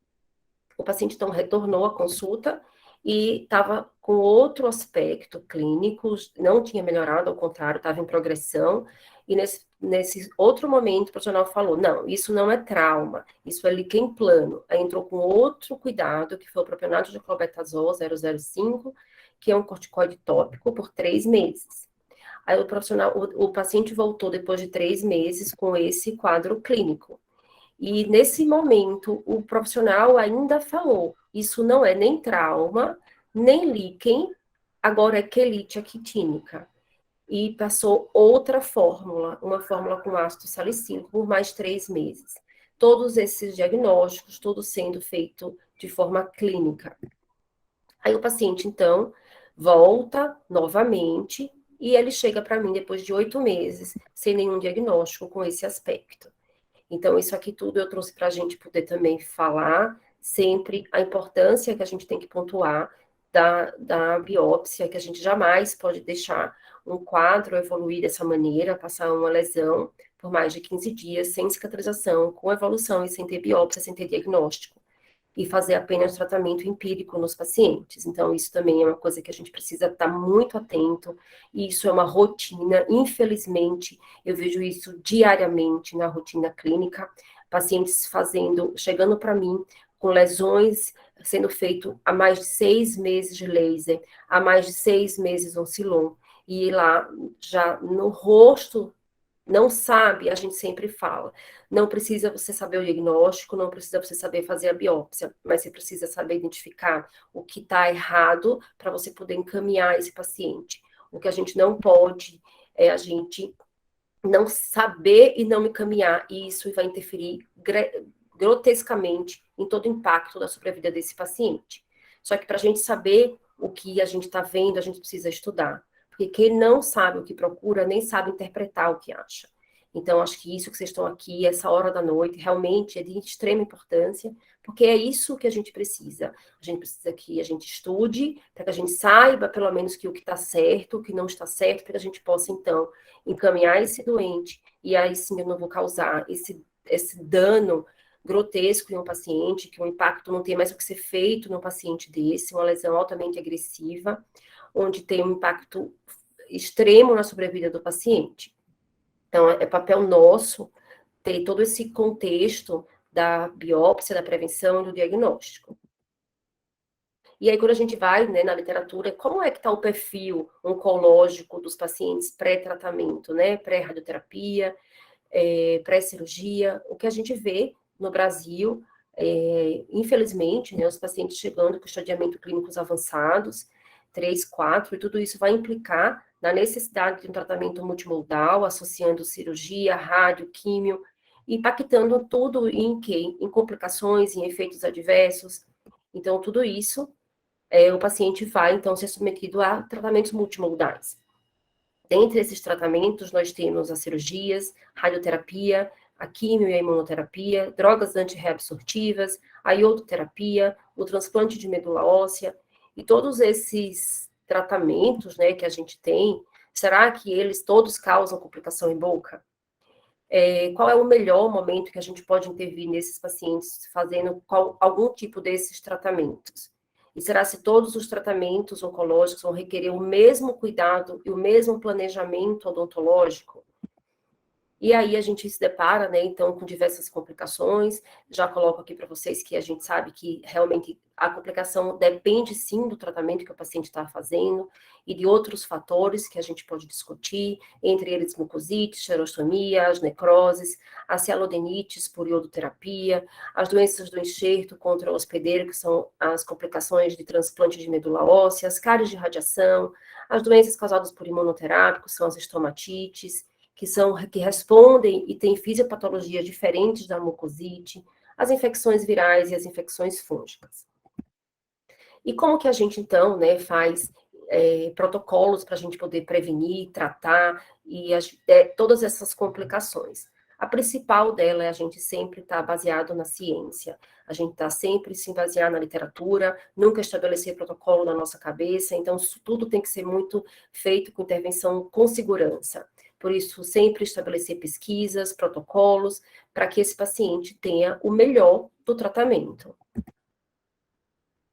C: O paciente, então, retornou à consulta e estava com outro aspecto clínico, não tinha melhorado, ao contrário, estava em progressão, e nesse outro momento o profissional falou, não, isso não é trauma, isso é líquen plano. Aí entrou com outro cuidado, que foi o propionato de clobetasol 005, que é um corticoide tópico por 3 meses. Aí o paciente voltou depois de 3 meses com esse quadro clínico. E nesse momento, o profissional ainda falou, isso não é nem trauma, nem líquen, agora é quelite aquitínica. E passou outra fórmula, uma fórmula com ácido salicílico, por mais 3 meses. Todos esses diagnósticos, todos sendo feito de forma clínica. Aí o paciente, então, volta novamente e ele chega para mim depois de 8 meses, sem nenhum diagnóstico com esse aspecto. Então, isso aqui tudo eu trouxe para a gente poder também falar sempre a importância que a gente tem que pontuar da biópsia, que a gente jamais pode deixar um quadro evoluir dessa maneira, passar uma lesão por mais de 15 dias, sem cicatrização, com evolução e sem ter biópsia, sem ter diagnóstico, e fazer apenas tratamento empírico nos pacientes. Então, isso também é uma coisa que a gente precisa estar muito atento, e isso é uma rotina, infelizmente, eu vejo isso diariamente na rotina clínica, pacientes chegando para mim com lesões sendo feito há mais de 6 meses de laser, há mais de 6 meses um Silon, e lá já no rosto não sabe, a gente sempre fala, não precisa você saber o diagnóstico, não precisa você saber fazer a biópsia, mas você precisa saber identificar o que está errado para você poder encaminhar esse paciente. O que a gente não pode é a gente não saber e não encaminhar, e isso vai interferir grotescamente em todo o impacto da sobrevida desse paciente. Só que para a gente saber o que a gente está vendo, a gente precisa estudar. Porque quem não sabe o que procura, nem sabe interpretar o que acha. Então, acho que isso que vocês estão aqui, essa hora da noite, realmente é de extrema importância, porque é isso que a gente precisa. A gente precisa que a gente estude, para que a gente saiba, pelo menos, que o que está certo, o que não está certo, para que a gente possa, então, encaminhar esse doente, e aí sim eu não vou causar esse dano grotesco em um paciente, que o impacto não tem mais o que ser feito num paciente desse, uma lesão altamente agressiva, onde tem um impacto extremo na sobrevida do paciente. Então, é papel nosso ter todo esse contexto da biópsia, da prevenção e do diagnóstico. E aí, quando a gente vai, né, na literatura, como é que está o perfil oncológico dos pacientes pré-tratamento, né, pré-radioterapia, pré-cirurgia, o que a gente vê no Brasil, infelizmente, né, os pacientes chegando com estadiamento clínicos avançados, 3, 4, e tudo isso vai implicar na necessidade de um tratamento multimodal, associando cirurgia, rádio, químio, impactando tudo em quê? Em complicações, em efeitos adversos. Então, tudo isso, o paciente vai, então, ser submetido a tratamentos multimodais. Dentre esses tratamentos, nós temos as cirurgias, radioterapia, a quimio e a imunoterapia, drogas antirreabsortivas, a iodoterapia, o transplante de medula óssea, e todos esses tratamentos, né, que a gente tem, será que eles todos causam complicação em boca? Qual é o melhor momento que a gente pode intervir nesses pacientes fazendo algum tipo desses tratamentos? E será se todos os tratamentos oncológicos vão requerer o mesmo cuidado e o mesmo planejamento odontológico? E aí a gente se depara, né, então, com diversas complicações. Já coloco aqui para vocês que a gente sabe que realmente a complicação depende sim do tratamento que o paciente está fazendo e de outros fatores que a gente pode discutir, entre eles mucosite, xerostomia, as necroses, as cialodenites por iodoterapia, as doenças do enxerto contra o hospedeiro, que são as complicações de transplante de medula óssea, as cáries de radiação, as doenças causadas por imunoterápicos, são as estomatites, que respondem e têm fisiopatologias diferentes da mucosite, as infecções virais e as infecções fúngicas. E como que a gente, então, né, faz protocolos para a gente poder prevenir, tratar todas essas complicações? A principal dela é a gente sempre estar baseado na ciência, a gente está sempre se basear na literatura, nunca estabelecer protocolo na nossa cabeça, então isso tudo tem que ser muito feito com intervenção com segurança. Por isso, sempre estabelecer pesquisas, protocolos, para que esse paciente tenha o melhor do tratamento.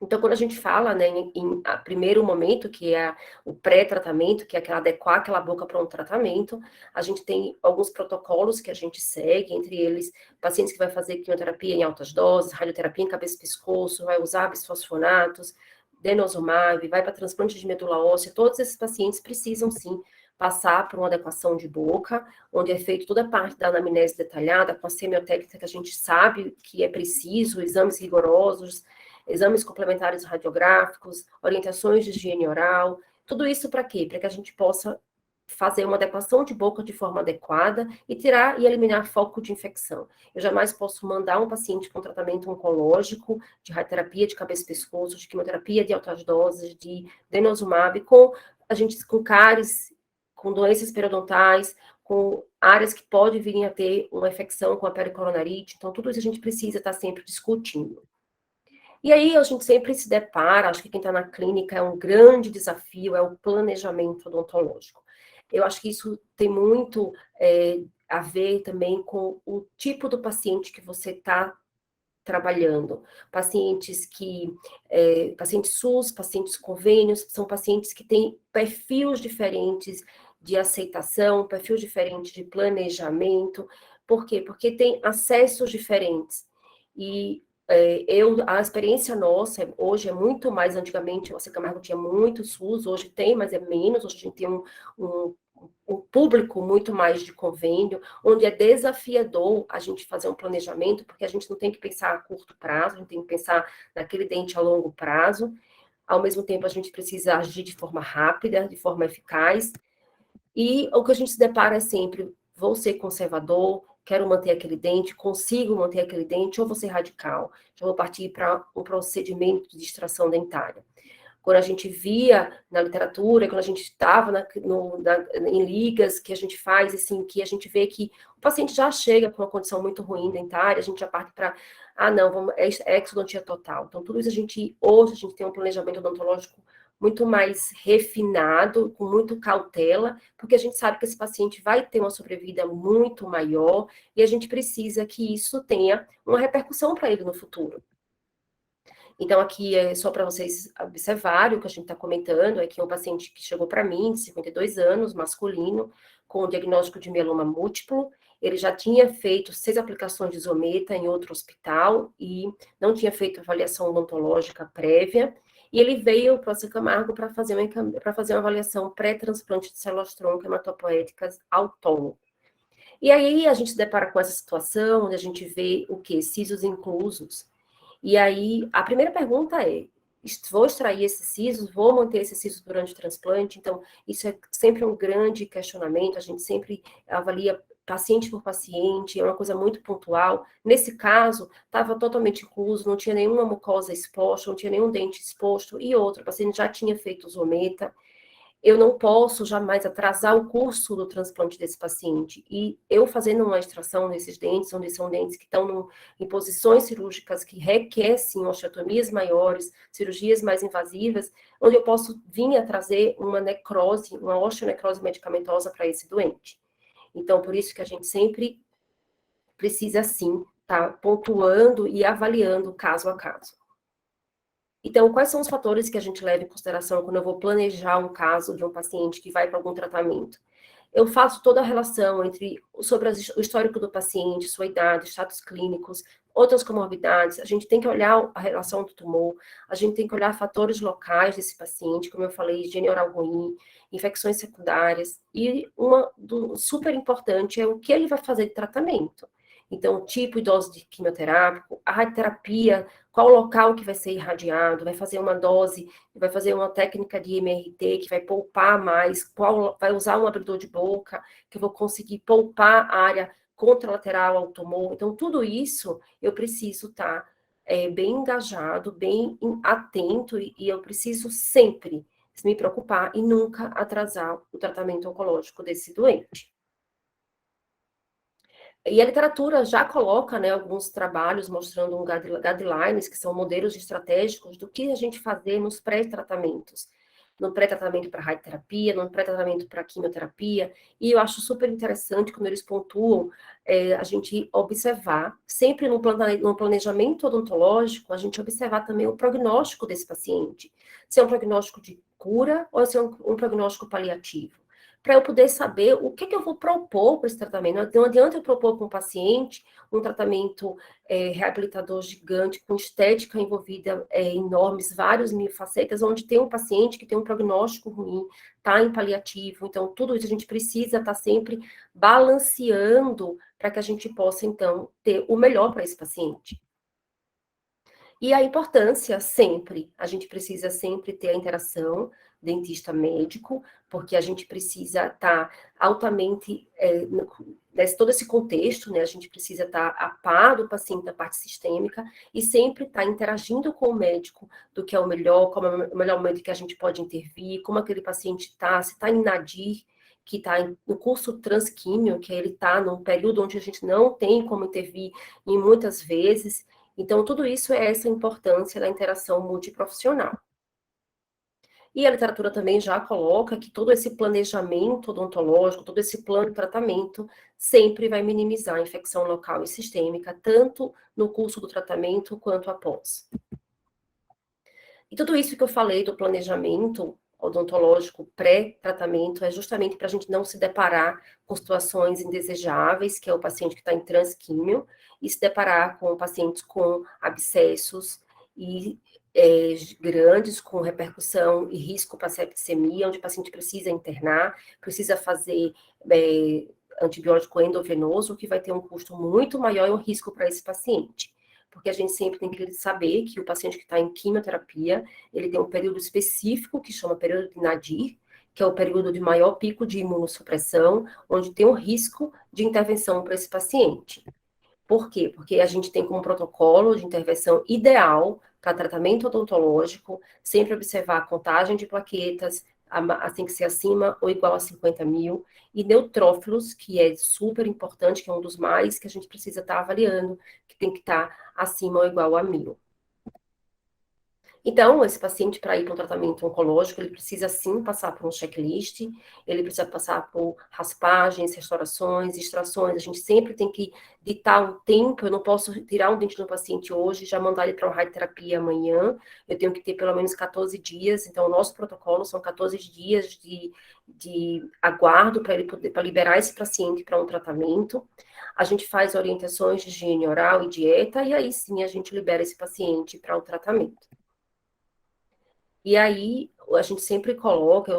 C: Então, quando a gente fala, né, em primeiro momento, que é o pré-tratamento, que é adequar aquela boca para um tratamento, a gente tem alguns protocolos que a gente segue, entre eles, pacientes que vai fazer quimioterapia em altas doses, radioterapia em cabeça e pescoço, vai usar bisfosfonatos, denosumab, vai para transplante de medula óssea, todos esses pacientes precisam, sim, passar por uma adequação de boca, onde é feito toda a parte da anamnese detalhada, com a semiotécnica que a gente sabe que é preciso, exames rigorosos, exames complementares radiográficos, orientações de higiene oral, tudo isso para quê? Para que a gente possa fazer uma adequação de boca de forma adequada e tirar e eliminar foco de infecção. Eu jamais posso mandar um paciente com tratamento oncológico, de radioterapia de cabeça e pescoço, de quimioterapia de altas doses, de denosumab, com cáries, com doenças periodontais, com áreas que podem vir a ter uma infecção com a pericoronarite. Então, tudo isso a gente precisa estar sempre discutindo. E aí a gente sempre se depara, acho que quem está na clínica é um grande desafio, é o planejamento odontológico. Eu acho que isso tem muito a ver também com o tipo do paciente que você está trabalhando. Pacientes pacientes SUS, pacientes convênios, são pacientes que têm perfis diferentes de aceitação, perfis diferentes de planejamento. Por quê? Porque tem acessos diferentes. E a experiência nossa hoje é muito mais, antigamente, o Camargo tinha muito SUS, hoje tem, mas é menos, hoje a gente tem um público muito mais de convênio, onde é desafiador a gente fazer um planejamento, porque a gente não tem que pensar a curto prazo, a gente tem que pensar naquele dente a longo prazo, ao mesmo tempo a gente precisa agir de forma rápida, de forma eficaz, e o que a gente se depara é sempre, vou ser conservador, quero manter aquele dente, consigo manter aquele dente, ou vou ser radical, já vou partir para um procedimento de extração dentária. Quando a gente via na literatura, quando a gente estava em ligas que a gente faz, assim, que a gente vê que o paciente já chega com uma condição muito ruim dentária, a gente já parte para, é exodontia total. Então, tudo isso hoje a gente tem um planejamento odontológico muito mais refinado, com muito cautela, porque a gente sabe que esse paciente vai ter uma sobrevida muito maior e a gente precisa que isso tenha uma repercussão para ele no futuro. Então, aqui é só para vocês observarem o que a gente está comentando, é que um paciente que chegou para mim, de 52 anos, masculino, com diagnóstico de mieloma múltiplo, ele já tinha feito 6 aplicações de Zometa em outro hospital e não tinha feito avaliação odontológica prévia, e ele veio para o Camargo para fazer uma avaliação pré-transplante de células-tronco hematopoéticas autônomo. E aí a gente se depara com essa situação, onde a gente vê o quê? Sisos inclusos. E aí, a primeira pergunta é, vou extrair esses sisos, vou manter esses sisos durante o transplante? Então, isso é sempre um grande questionamento, a gente sempre avalia paciente por paciente, é uma coisa muito pontual. Nesse caso, estava totalmente incluso, não tinha nenhuma mucosa exposta, não tinha nenhum dente exposto, e outro, o paciente já tinha feito Zometa. Eu não posso jamais atrasar o curso do transplante desse paciente. E eu fazendo uma extração desses dentes, onde são dentes que estão em posições cirúrgicas que requerem osteotomias maiores, cirurgias mais invasivas, onde eu posso vir a trazer uma necrose, uma osteonecrose medicamentosa para esse doente. Então, por isso que a gente sempre precisa, sim, estar pontuando e avaliando caso a caso. Então, quais são os fatores que a gente leva em consideração quando eu vou planejar um caso de um paciente que vai para algum tratamento? Eu faço toda a relação sobre o histórico do paciente, sua idade, status clínicos, outras comorbidades. A gente tem que olhar a relação do tumor, a gente tem que olhar fatores locais desse paciente, como eu falei, higiene oral ruim, infecções secundárias. E super importante é o que ele vai fazer de tratamento. Então, tipo e dose de quimioterápico, a radioterapia, qual local que vai ser irradiado, vai fazer uma dose, vai fazer uma técnica de MRT que vai poupar mais, qual vai usar um abridor de boca, que eu vou conseguir poupar a área contralateral ao tumor. Então, tudo isso eu preciso estar bem engajado, bem atento, e eu preciso sempre me preocupar e nunca atrasar o tratamento oncológico desse doente. E a literatura já coloca, né, alguns trabalhos mostrando guidelines, que são modelos estratégicos do que a gente fazer nos pré-tratamentos. No pré-tratamento para radioterapia, no pré-tratamento para quimioterapia, e eu acho super interessante quando eles pontuam a gente observar, sempre no planejamento odontológico, a gente observar também o prognóstico desse paciente, se é um prognóstico de cura ou se é um prognóstico paliativo. para eu poder saber o que eu vou propor para esse tratamento. Não adianta eu propor para um paciente um tratamento reabilitador gigante, com estética envolvida enormes, vários mil facetas, onde tem um paciente que tem um prognóstico ruim, está em paliativo. Então, tudo isso a gente precisa estar sempre balanceando para que a gente possa, então, ter o melhor para esse paciente. E a importância sempre, a gente precisa sempre ter a interação dentista-médico, porque a gente precisa estar altamente, nesse todo esse contexto, né, a gente precisa estar a par do paciente da parte sistêmica e sempre estar interagindo com o médico do que é o melhor, como é o melhor momento que a gente pode intervir, como aquele paciente está, se está em nadir, que está no curso transquímio, que ele está num período onde a gente não tem como intervir em muitas vezes. Então, tudo isso é essa importância da interação multiprofissional. E a literatura também já coloca que todo esse planejamento odontológico, todo esse plano de tratamento, sempre vai minimizar a infecção local e sistêmica, tanto no curso do tratamento quanto após. E tudo isso que eu falei do planejamento odontológico pré-tratamento é justamente para a gente não se deparar com situações indesejáveis, que é o paciente que está em transquímio, e se deparar com pacientes com abscessos e grandes, com repercussão e risco para septicemia, onde o paciente precisa internar, precisa fazer antibiótico endovenoso, que vai ter um custo muito maior e um risco para esse paciente. Porque a gente sempre tem que saber que o paciente que está em quimioterapia, ele tem um período específico, que chama período de nadir, que é o período de maior pico de imunossupressão, onde tem um risco de intervenção para esse paciente. Por quê? Porque a gente tem como protocolo de intervenção ideal para tratamento odontológico, sempre observar a contagem de plaquetas, tem que ser acima ou igual a 50 mil, e neutrófilos, que é super importante, que é um dos mais que a gente precisa estar avaliando, que tem que estar acima ou igual a 1000. Então, esse paciente, para ir para um tratamento oncológico, ele precisa, sim, passar por um checklist, ele precisa passar por raspagens, restaurações, extrações, a gente sempre tem que ditar um tempo, eu não posso tirar um dente do paciente hoje e já mandar ele para uma radioterapia amanhã, eu tenho que ter pelo menos 14 dias, então o nosso protocolo são 14 dias de aguardo para ele poder, para liberar esse paciente para um tratamento. A gente faz orientações de higiene oral e dieta, e aí sim a gente libera esse paciente para o tratamento. E aí, a gente sempre coloca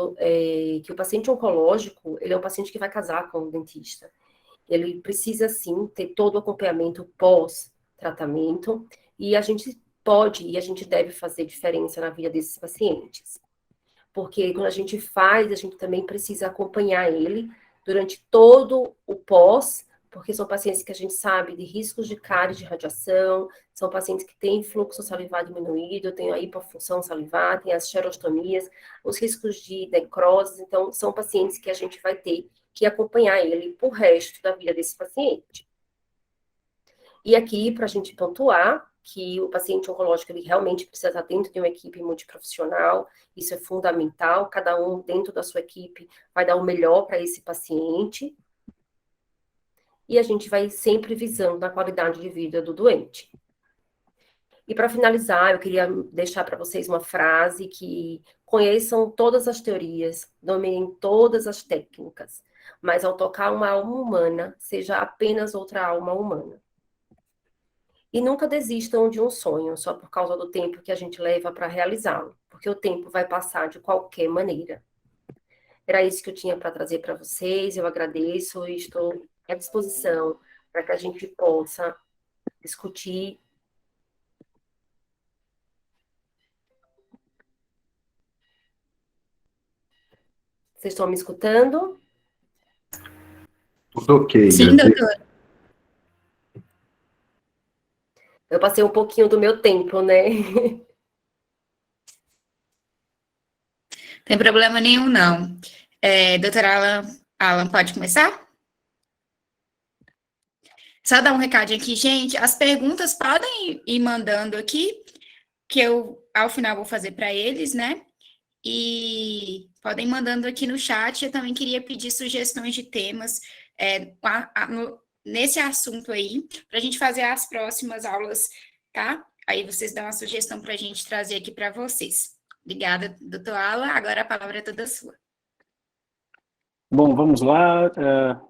C: que o paciente oncológico, ele é um paciente que vai casar com o dentista. Ele precisa, sim, ter todo o acompanhamento pós-tratamento, e a gente pode e a gente deve fazer diferença na vida desses pacientes. Porque quando a gente faz, a gente também precisa acompanhar ele durante todo o pós, porque são pacientes que a gente sabe de riscos de cárie de radiação, são pacientes que têm fluxo salivar diminuído, tem a hipofunção salivar, tem as xerostomias, os riscos de necrose, então são pacientes que a gente vai ter que acompanhar ele pro resto da vida desse paciente. E aqui, para a gente pontuar, que o paciente oncológico ele realmente precisa estar dentro de uma equipe multiprofissional, isso é fundamental, cada um dentro da sua equipe vai dar o melhor para esse paciente, e a gente vai sempre visando a qualidade de vida do doente. E para finalizar, eu queria deixar para vocês uma frase que conheçam todas as teorias, dominem todas as técnicas, mas ao tocar uma alma humana, seja apenas outra alma humana. E nunca desistam de um sonho só por causa do tempo que a gente leva para realizá-lo, porque o tempo vai passar de qualquer maneira. Era isso que eu tinha para trazer para vocês, eu agradeço e estou à disposição para que a gente possa discutir. Vocês estão me escutando?
B: Tudo ok.
A: Sim, doutora.
C: Eu passei um pouquinho do meu tempo, né?
A: Tem problema nenhum, não. Doutora Alan, pode começar? Só dar um recadinho aqui, gente. As perguntas podem ir mandando aqui, que eu, ao final, vou fazer para eles, né? E podem mandando aqui no chat. Eu também queria pedir sugestões de temas nesse assunto aí, para a gente fazer as próximas aulas, tá? Aí vocês dão uma sugestão para a gente trazer aqui para vocês. Obrigada, doutor Alan. Agora a palavra é toda sua.
D: Bom, vamos lá.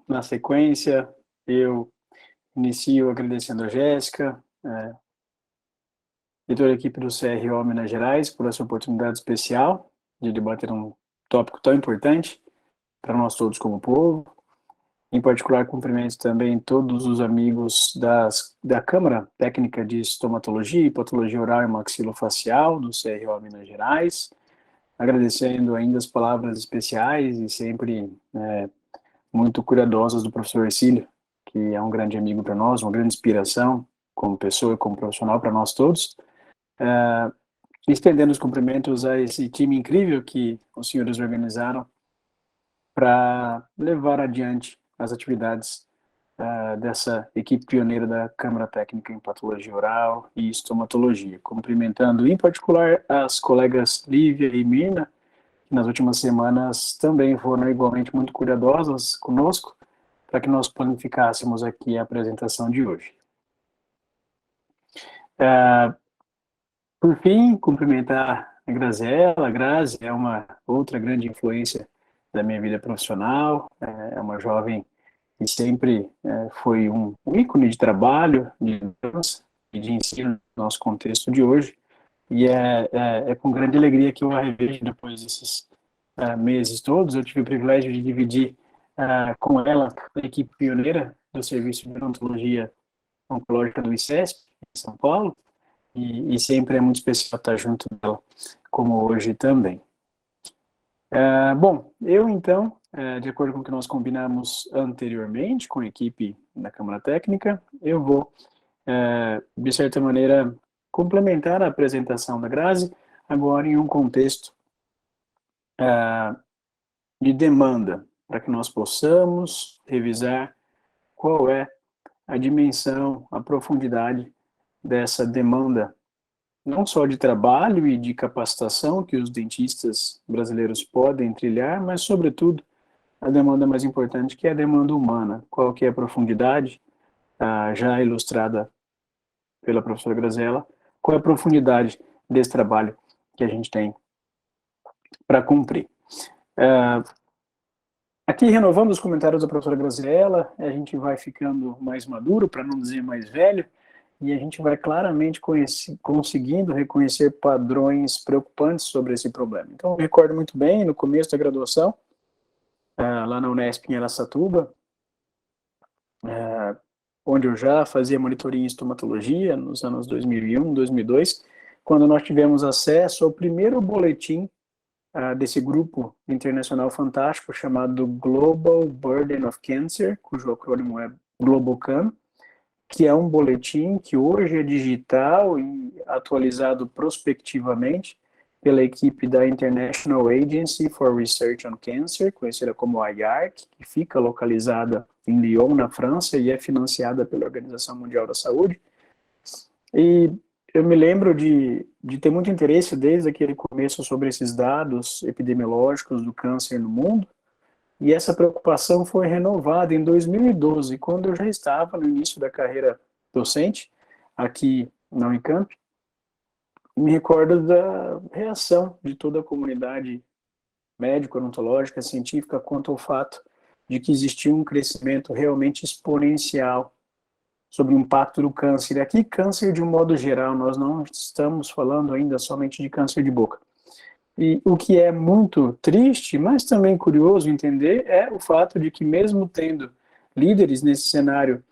D: Na sequência, eu inicio agradecendo a Jéssica, e toda a equipe do CRO Minas Gerais por essa oportunidade especial de debater um tópico tão importante para nós todos como povo. Em particular, cumprimento também todos os amigos da Câmara Técnica de Estomatologia e Patologia Oral e Maxilofacial do CRO Minas Gerais, agradecendo ainda as palavras especiais e sempre muito cuidadosas do professor Ercílio, que é um grande amigo para nós, uma grande inspiração como pessoa e como profissional para nós todos. Estendendo os cumprimentos a esse time incrível que os senhores organizaram para levar adiante as atividades dessa equipe pioneira da Câmara Técnica em Patologia Oral e Estomatologia. Cumprimentando em particular as colegas Lívia e Mirna, que nas últimas semanas também foram igualmente muito cuidadosas conosco, para que nós planificássemos aqui a apresentação de hoje. Por fim, cumprimentar a Graziela. A Grazi é uma outra grande influência da minha vida profissional, é uma jovem que sempre foi um ícone de trabalho, de dança e de ensino no nosso contexto de hoje, e é com grande alegria que eu a revejo depois desses meses todos. Eu tive o privilégio de dividir com ela a equipe pioneira do Serviço de Odontologia Oncológica do ICESP, em São Paulo, e sempre é muito especial estar junto dela, como hoje também. Bom, eu então, de acordo com o que nós combinamos anteriormente com a equipe da Câmara Técnica, eu vou, de certa maneira, complementar a apresentação da Grazi, agora em um contexto de demanda, para que nós possamos revisar qual é a dimensão, a profundidade dessa demanda, não só de trabalho e de capacitação que os dentistas brasileiros podem trilhar, mas, sobretudo, a demanda mais importante, que é a demanda humana. Qual que é a profundidade, já ilustrada pela professora Graziella, qual é a profundidade desse trabalho que a gente tem para cumprir. Aqui, renovando os comentários da professora Graziella, a gente vai ficando mais maduro, para não dizer mais velho, e a gente vai claramente conseguindo reconhecer padrões preocupantes sobre esse problema. Então, eu me recordo muito bem, no começo da graduação, lá na Unesp em Araçatuba, onde eu já fazia monitoria em estomatologia, nos anos 2001, 2002, quando nós tivemos acesso ao primeiro boletim desse grupo internacional fantástico chamado Global Burden of Cancer, cujo acrônimo é GlobalCan, que é um boletim que hoje é digital e atualizado prospectivamente pela equipe da International Agency for Research on Cancer, conhecida como IARC, que fica localizada em Lyon, na França, e é financiada pela Organização Mundial da Saúde. E eu me lembro de ter muito interesse desde aquele começo sobre esses dados epidemiológicos do câncer no mundo, e essa preocupação foi renovada em 2012, quando eu já estava no início da carreira docente, aqui na Unicamp. Me recordo da reação de toda a comunidade médico-odontológica, científica, quanto ao fato de que existia um crescimento realmente exponencial sobre o impacto do câncer. E aqui, câncer de um modo geral, nós não estamos falando ainda somente de câncer de boca. E o que é muito triste, mas também curioso entender, é o fato de que, mesmo tendo líderes nesse cenário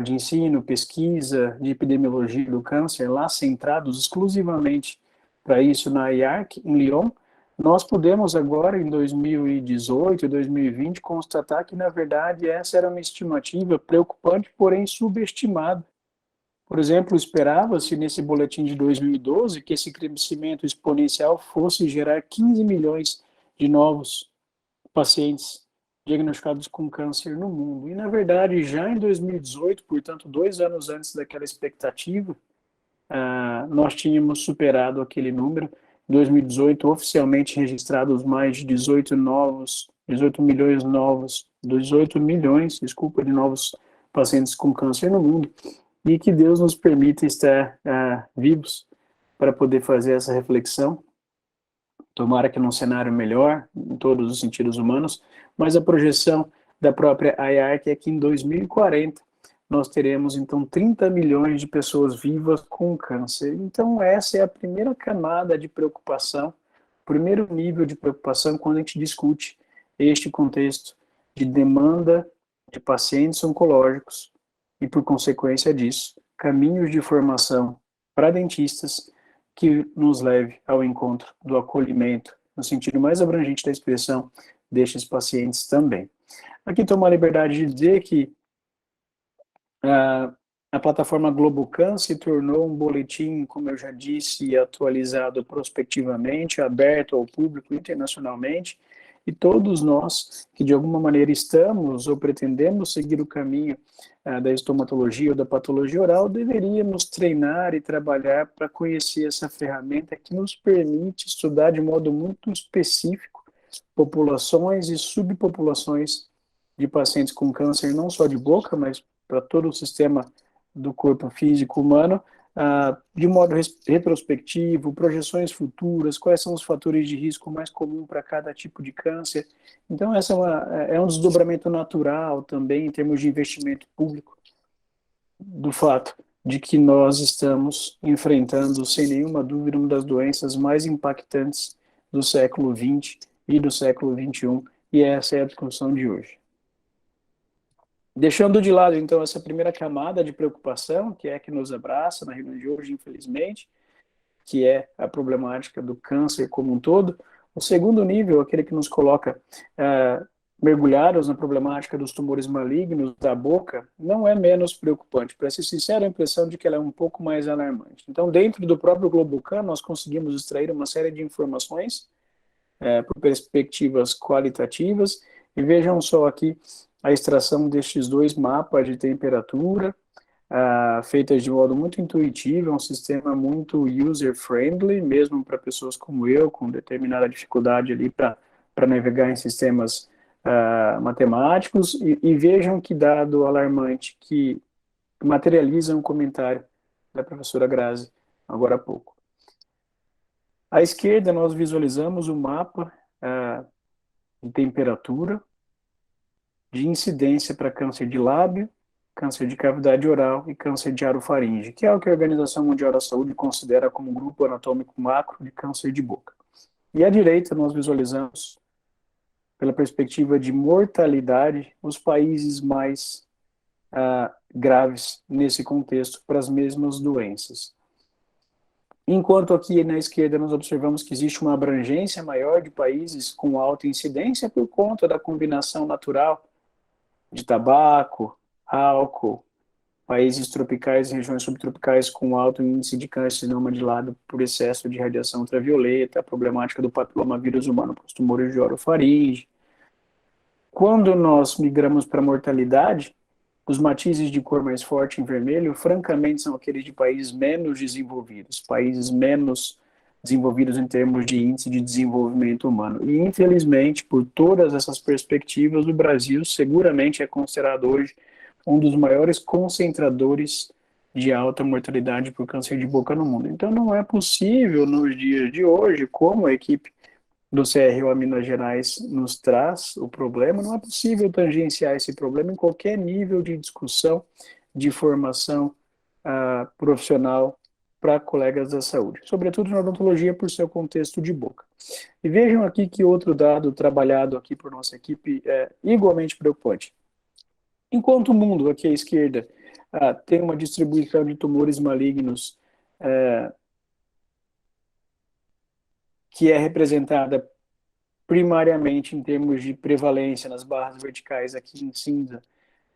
D: de ensino, pesquisa, de epidemiologia do câncer, lá centrados exclusivamente para isso na IARC, em Lyon, nós podemos agora, em 2018 e 2020, constatar que, na verdade, essa era uma estimativa preocupante, porém subestimada. Por exemplo, esperava-se nesse boletim de 2012 que esse crescimento exponencial fosse gerar 15 milhões de novos pacientes diagnosticados com câncer no mundo. E, na verdade, já em 2018, portanto, 2 anos antes daquela expectativa, nós tínhamos superado aquele número. Em 2018, oficialmente registrados mais de 18 milhões de novos pacientes com câncer no mundo. E que Deus nos permita estar vivos para poder fazer essa reflexão tomara que num cenário melhor, em todos os sentidos humanos, mas a projeção da própria IARC é que em 2040 nós teremos, então, 30 milhões de pessoas vivas com câncer. Então, essa é a primeira camada de preocupação, o primeiro nível de preocupação quando a gente discute este contexto de demanda de pacientes oncológicos e, por consequência disso, caminhos de formação para dentistas que nos leve ao encontro do acolhimento, no sentido mais abrangente da expressão, destes pacientes também. Aqui tomo a liberdade de dizer que a plataforma Globocan se tornou um boletim, como eu já disse, atualizado prospectivamente, aberto ao público internacionalmente, e todos nós que de alguma maneira estamos ou pretendemos seguir o caminho da estomatologia ou da patologia oral, deveríamos treinar e trabalhar para conhecer essa ferramenta que nos permite estudar de modo muito específico populações e subpopulações de pacientes com câncer, não só de boca, mas para todo o sistema do corpo físico humano, de modo retrospectivo, projeções futuras, quais são os fatores de risco mais comuns para cada tipo de câncer. Então, essa é um desdobramento natural também, em termos de investimento público, do fato de que nós estamos enfrentando, sem nenhuma dúvida, uma das doenças mais impactantes do século XX e do século XXI, e essa é a discussão de hoje. Deixando de lado, então, essa primeira camada de preocupação, que é que nos abraça na reunião de hoje, infelizmente, que é a problemática do câncer como um todo, o segundo nível, aquele que nos coloca mergulhados na problemática dos tumores malignos da boca, não é menos preocupante. Para ser sincero, a impressão de que ela é um pouco mais alarmante. Então, dentro do próprio Globocan, nós conseguimos extrair uma série de informações por perspectivas qualitativas, e vejam só aqui a extração destes dois mapas de temperatura, feitas de modo muito intuitivo, é um sistema muito user-friendly, mesmo para pessoas como eu, com determinada dificuldade ali para navegar em sistemas matemáticos, e vejam que dado alarmante que materializa um comentário da professora Grazi agora há pouco. À esquerda, nós visualizamos o mapa de temperatura, de incidência para câncer de lábio, câncer de cavidade oral e câncer de orofaringe, que é o que a Organização Mundial da Saúde considera como um grupo anatômico macro de câncer de boca. E à direita nós visualizamos, pela perspectiva de mortalidade, os países mais graves nesse contexto para as mesmas doenças. Enquanto aqui na esquerda nós observamos que existe uma abrangência maior de países com alta incidência por conta da combinação natural de tabaco, álcool, países tropicais e regiões subtropicais com alto índice de carcinoma de lábio por excesso de radiação ultravioleta, a problemática do papilomavírus humano para os tumores de orofaringe. Quando nós migramos para a mortalidade, os matizes de cor mais forte em vermelho, francamente, são aqueles de países menos desenvolvidos, países menos desenvolvidos em termos de índice de desenvolvimento humano. E, infelizmente, por todas essas perspectivas, o Brasil seguramente é considerado hoje um dos maiores concentradores de alta mortalidade por câncer de boca no mundo. Então, não é possível, nos dias de hoje, como a equipe do CRO Minas Gerais nos traz o problema, não é possível tangenciar esse problema em qualquer nível de discussão, de formação profissional para colegas da saúde, sobretudo na odontologia por seu contexto de boca. E vejam aqui que outro dado trabalhado aqui por nossa equipe é igualmente preocupante. Enquanto o mundo, aqui à esquerda, tem uma distribuição de tumores malignos que é representada primariamente em termos de prevalência nas barras verticais aqui em cinza,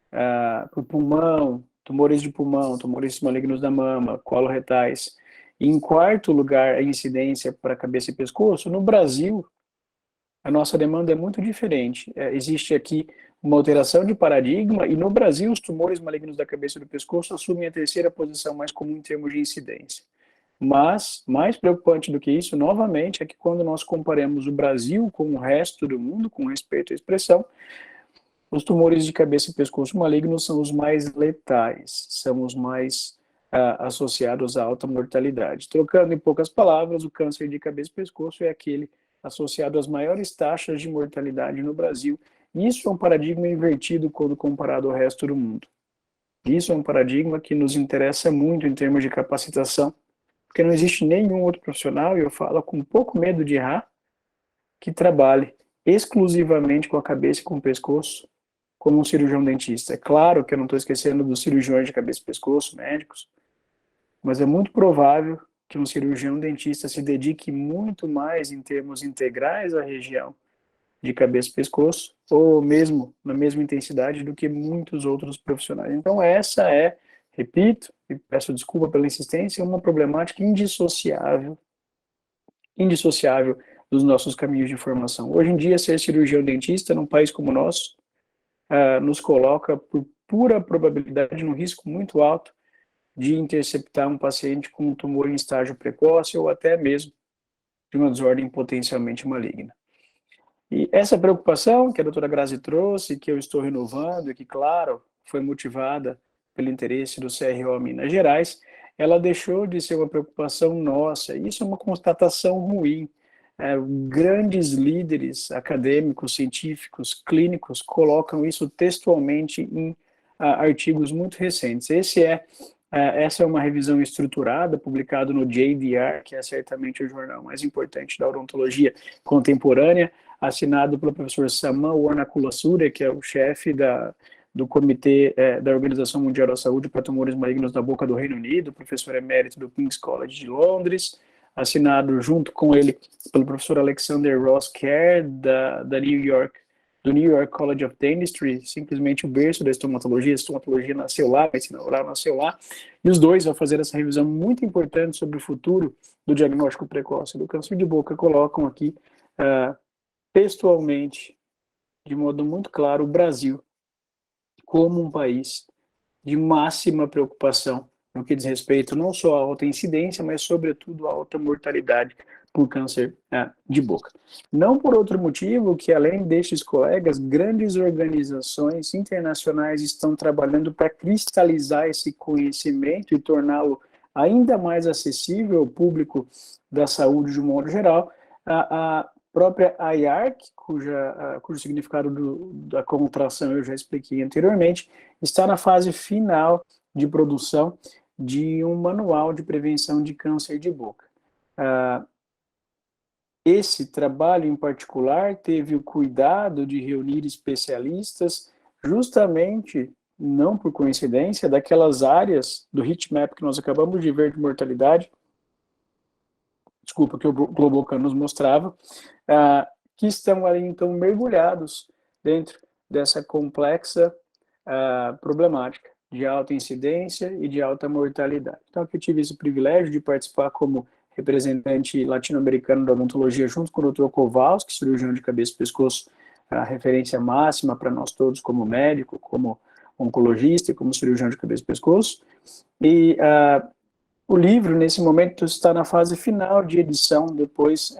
D: para o pulmão, tumores de pulmão, tumores malignos da mama, coloretais. E em quarto lugar, a incidência para cabeça e pescoço. No Brasil, a nossa demanda é muito diferente. Existe aqui uma alteração de paradigma, e no Brasil os tumores malignos da cabeça e do pescoço assumem a terceira posição mais comum em termos de incidência. Mas, mais preocupante do que isso, novamente, é que quando nós comparamos o Brasil com o resto do mundo, com respeito à expressão, os tumores de cabeça e pescoço malignos são os mais letais, são os mais associados à alta mortalidade. Trocando em poucas palavras, o câncer de cabeça e pescoço é aquele associado às maiores taxas de mortalidade no Brasil. Isso é um paradigma invertido quando comparado ao resto do mundo. Isso é um paradigma que nos interessa muito em termos de capacitação, porque não existe nenhum outro profissional, e eu falo com um pouco medo de errar, que trabalhe exclusivamente com a cabeça e com o pescoço, como um cirurgião dentista. É claro que eu não estou esquecendo dos cirurgiões de cabeça e pescoço, médicos, mas é muito provável que um cirurgião dentista se dedique muito mais em termos integrais à região de cabeça e pescoço, ou mesmo na mesma intensidade do que muitos outros profissionais. Então essa é, repito, e peço desculpa pela insistência, uma problemática indissociável dos nossos caminhos de formação. Hoje em dia, ser cirurgião dentista num país como o nosso nos coloca, por pura probabilidade, num risco muito alto de interceptar um paciente com um tumor em estágio precoce ou até mesmo de uma desordem potencialmente maligna. E essa preocupação que a doutora Grazi trouxe, que eu estou renovando e que, claro, foi motivada pelo interesse do CRO Minas Gerais, ela deixou de ser uma preocupação nossa. Isso é uma constatação ruim. Grandes líderes acadêmicos, científicos, clínicos colocam isso textualmente em artigos muito recentes. Essa é uma revisão estruturada, publicada no JDR, que é certamente o jornal mais importante da odontologia contemporânea, assinado pelo professor Saman Warnakulasure, que é o chefe do Comitê da Organização Mundial da Saúde para Tumores Malignos da Boca do Reino Unido, professor emérito do King's College de Londres, assinado junto com ele pelo professor Alexander Ross Kerr, do New York College of Dentistry, simplesmente o berço da estomatologia. A estomatologia nasceu lá, a medicina oral nasceu lá, e os dois, ao fazer essa revisão muito importante sobre o futuro do diagnóstico precoce do câncer de boca, colocam aqui textualmente, de modo muito claro, o Brasil como um país de máxima preocupação no que diz respeito não só à alta incidência, mas sobretudo à alta mortalidade por câncer de boca. Não por outro motivo que, além destes colegas, grandes organizações internacionais estão trabalhando para cristalizar esse conhecimento e torná-lo ainda mais acessível ao público da saúde de um modo geral. A própria IARC, cujo significado da contração eu já expliquei anteriormente, está na fase final de produção de um manual de prevenção de câncer de boca. Esse trabalho em particular teve o cuidado de reunir especialistas justamente, não por coincidência, daquelas áreas do heatmap que nós acabamos de ver de mortalidade, que o Globocan nos mostrava, que estão ali, então, mergulhados dentro dessa complexa problemática de alta incidência e de alta mortalidade. Então, aqui eu tive esse privilégio de participar como representante latino-americano da odontologia, junto com o Dr. Kowalski, cirurgião de cabeça e pescoço, a referência máxima para nós todos como médico, como oncologista e como cirurgião de cabeça e pescoço. E o livro, nesse momento, está na fase final de edição, depois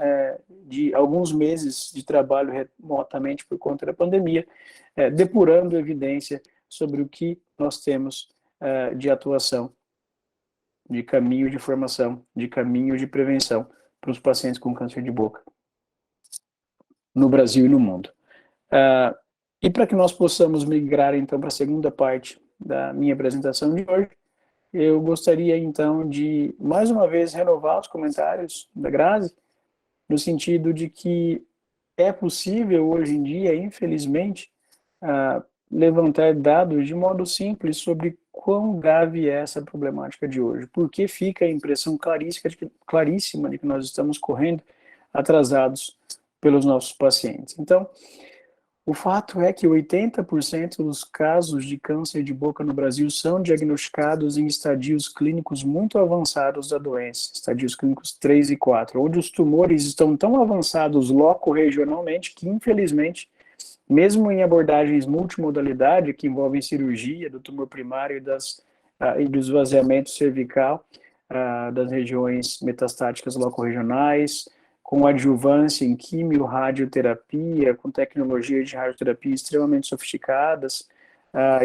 D: de alguns meses de trabalho remotamente por conta da pandemia, depurando evidência sobre o que nós temos de atuação, de caminho de formação, de caminho de prevenção para os pacientes com câncer de boca, no Brasil e no mundo. E para que nós possamos migrar, então, para a segunda parte da minha apresentação de hoje, eu gostaria, então, de, mais uma vez, renovar os comentários da Grazi, no sentido de que é possível, hoje em dia, infelizmente, levantar dados de modo simples sobre quão grave é essa problemática de hoje. Porque fica a impressão claríssima de que nós estamos correndo atrasados pelos nossos pacientes. Então, o fato é que 80% dos casos de câncer de boca no Brasil são diagnosticados em estadios clínicos muito avançados da doença, estadios clínicos 3 e 4, onde os tumores estão tão avançados loco-regionalmente que, infelizmente, mesmo em abordagens multimodalidade, que envolvem cirurgia do tumor primário e do esvaziamento cervical das regiões metastáticas loco-regionais, com adjuvância em quimio-radioterapia, com tecnologias de radioterapia extremamente sofisticadas,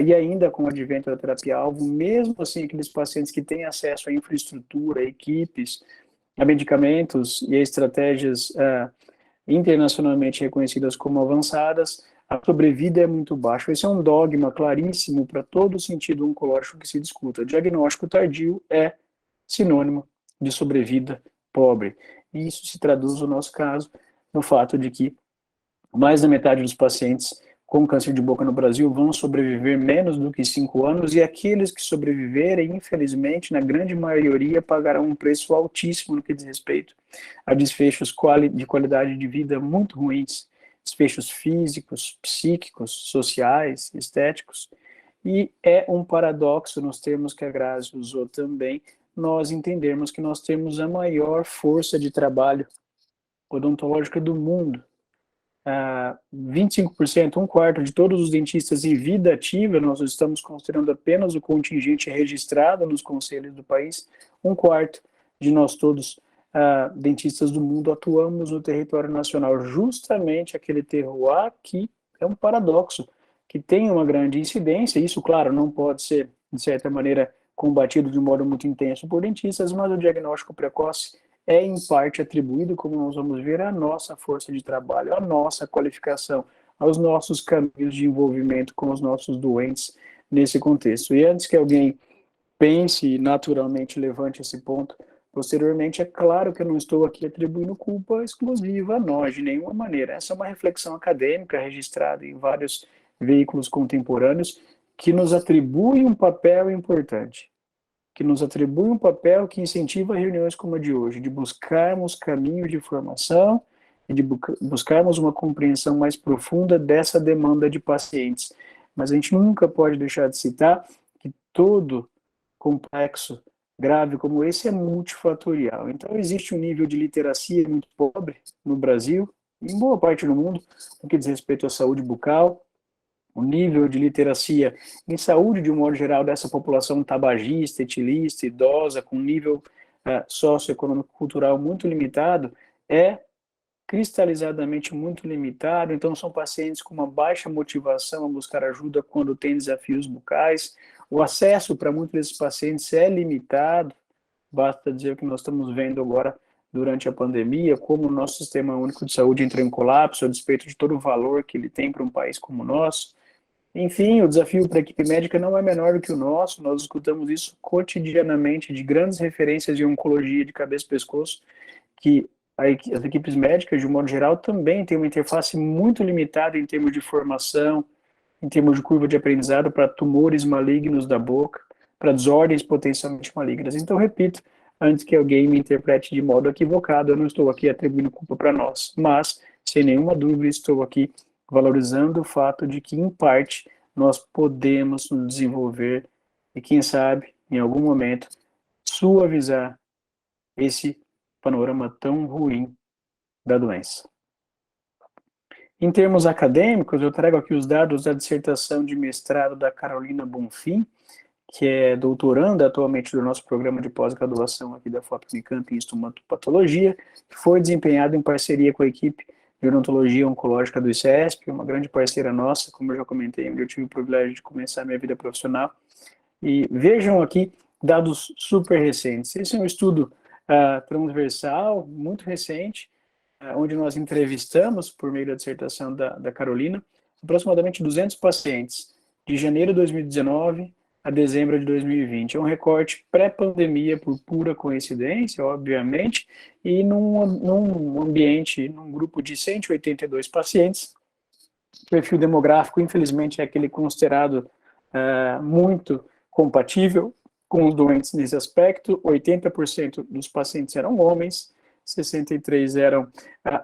D: e ainda com o advento da terapia-alvo, mesmo assim, aqueles pacientes que têm acesso à infraestrutura, a equipes, a medicamentos e a estratégias internacionalmente reconhecidas como avançadas, a sobrevida é muito baixa. Esse é um dogma claríssimo para todo o sentido oncológico que se discuta. Diagnóstico tardio é sinônimo de sobrevida pobre. E isso se traduz, no nosso caso, no fato de que mais da metade dos pacientes com câncer de boca no Brasil vão sobreviver menos do que 5 anos, e aqueles que sobreviverem, infelizmente, na grande maioria, pagarão um preço altíssimo no que diz respeito a desfechos de qualidade de vida muito ruins, desfechos físicos, psíquicos, sociais, estéticos. E é um paradoxo, nos termos que a Grazi usou também, nós entendermos que nós temos a maior força de trabalho odontológica do mundo. 25%, um quarto de todos os dentistas em vida ativa, nós estamos considerando apenas o contingente registrado nos conselhos do país, um quarto de nós todos, dentistas do mundo, atuamos no território nacional, justamente aquele terroir que é um paradoxo, que tem uma grande incidência. Isso, claro, não pode ser, de certa maneira, combatido de modo muito intenso por dentistas, mas o diagnóstico precoce é, em parte, atribuído, como nós vamos ver, à nossa força de trabalho, à nossa qualificação, aos nossos caminhos de envolvimento com os nossos doentes nesse contexto. E antes que alguém pense e naturalmente levante esse ponto, posteriormente, é claro que eu não estou aqui atribuindo culpa exclusiva a nós, de nenhuma maneira. Essa é uma reflexão acadêmica registrada em vários veículos contemporâneos que nos atribui um papel importante, que nos atribui um papel que incentiva reuniões como a de hoje, de buscarmos caminhos de formação e de buscarmos uma compreensão mais profunda dessa demanda de pacientes. Mas a gente nunca pode deixar de citar que todo complexo grave como esse é multifatorial. Então, existe um nível de literacia muito pobre no Brasil, e em boa parte do mundo, no que diz respeito à saúde bucal. O nível de literacia em saúde, de um modo geral, dessa população tabagista, etilista, idosa, com nível socioeconômico cultural muito limitado, é cristalizadamente muito limitado. Então, são pacientes com uma baixa motivação a buscar ajuda quando têm desafios bucais. O acesso para muitos desses pacientes é limitado. Basta dizer o que nós estamos vendo agora durante a pandemia, como o nosso sistema único de saúde entrou em colapso, a despeito de todo o valor que ele tem para um país como o nosso. Enfim, o desafio para a equipe médica não é menor do que o nosso. Nós escutamos isso cotidianamente de grandes referências de oncologia de cabeça e pescoço, que as equipes médicas, de um modo geral, também têm uma interface muito limitada em termos de formação, em termos de curva de aprendizado para tumores malignos da boca, para desordens potencialmente malignas. Então, repito, antes que alguém me interprete de modo equivocado, eu não estou aqui atribuindo culpa para nós, mas, sem nenhuma dúvida, estou aqui valorizando o fato de que, em parte, nós podemos nos desenvolver e, quem sabe, em algum momento, suavizar esse panorama tão ruim da doença. Em termos acadêmicos, eu trago aqui os dados da dissertação de mestrado da Carolina Bonfim, que é doutoranda atualmente do nosso programa de pós-graduação aqui da FOP-Unicamp em estomatopatologia, que foi desempenhado em parceria com a equipe de odontologia oncológica do ICESP, uma grande parceira nossa, como eu já comentei, onde eu tive o privilégio de começar a minha vida profissional. E vejam aqui dados super recentes. Esse é um estudo transversal, muito recente, onde nós entrevistamos, por meio da dissertação da Carolina, aproximadamente 200 pacientes, de janeiro de 2019 a dezembro de 2020. É um recorte pré-pandemia, por pura coincidência, obviamente, e num ambiente, num grupo de 182 pacientes. O perfil demográfico, infelizmente, é aquele considerado muito compatível com os doentes nesse aspecto. 80% dos pacientes eram homens, 63% eram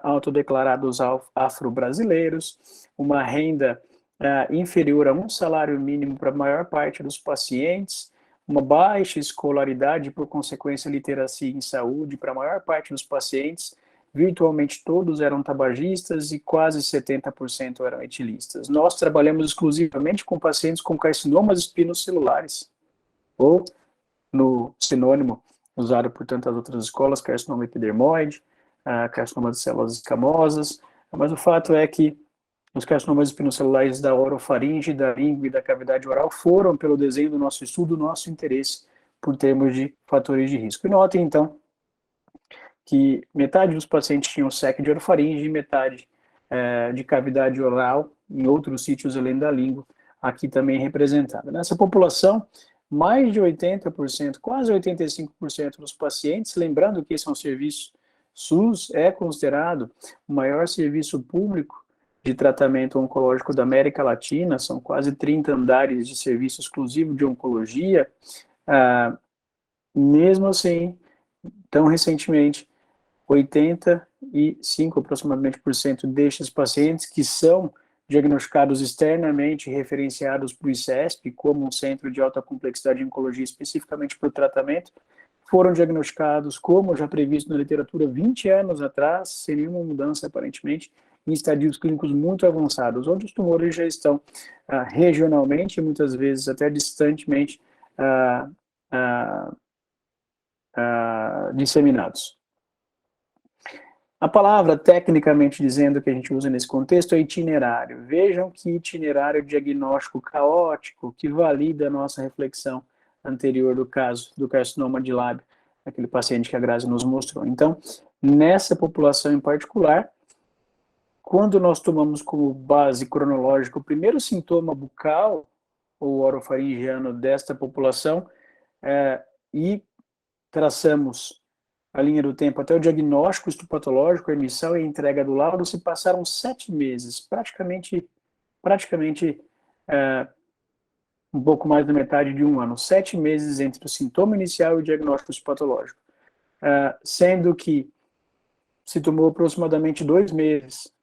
D: autodeclarados afro-brasileiros, uma renda inferior a um salário mínimo para a maior parte dos pacientes, uma baixa escolaridade, por consequência, literacia em saúde para a maior parte dos pacientes, virtualmente todos eram tabagistas e quase 70% eram etilistas. Nós trabalhamos exclusivamente com pacientes com carcinomas espinocelulares, ou no sinônimo usado por tantas outras escolas, carcinoma epidermoide, carcinoma de células escamosas, mas o fato é que os carcinomas espinocelulares da orofaringe, da língua e da cavidade oral foram, pelo desenho do nosso estudo, nosso interesse por termos de fatores de risco. E notem, então, que metade dos pacientes tinham SEC de orofaringe e metade de cavidade oral em outros sítios além da língua, aqui também representada. Nessa população, mais de 80%, quase 85% dos pacientes, lembrando que esse é um serviço SUS, é considerado o maior serviço público de tratamento oncológico da América Latina, são quase 30 andares de serviço exclusivo de oncologia. Mesmo assim, tão recentemente, 85 aproximadamente por cento destes pacientes que são diagnosticados externamente, referenciados para o ICESP, como um centro de alta complexidade de oncologia especificamente para o tratamento, foram diagnosticados, como já previsto na literatura 20 anos atrás, sem nenhuma mudança aparentemente, em estadios clínicos muito avançados, onde os tumores já estão regionalmente, muitas vezes até distantemente, disseminados. A palavra, tecnicamente dizendo, que a gente usa nesse contexto é itinerário. Vejam que itinerário diagnóstico caótico que valida a nossa reflexão anterior do caso do carcinoma de lábio, aquele paciente que a Grazi nos mostrou. Então, nessa população em particular, quando nós tomamos como base cronológica o primeiro sintoma bucal ou orofaringiano desta população e traçamos a linha do tempo até o diagnóstico histopatológico, a emissão e a entrega do laudo, se passaram 7 meses, praticamente um pouco mais da metade de um ano, 7 meses entre o sintoma inicial e o diagnóstico histopatológico, sendo que se tomou aproximadamente 2 meses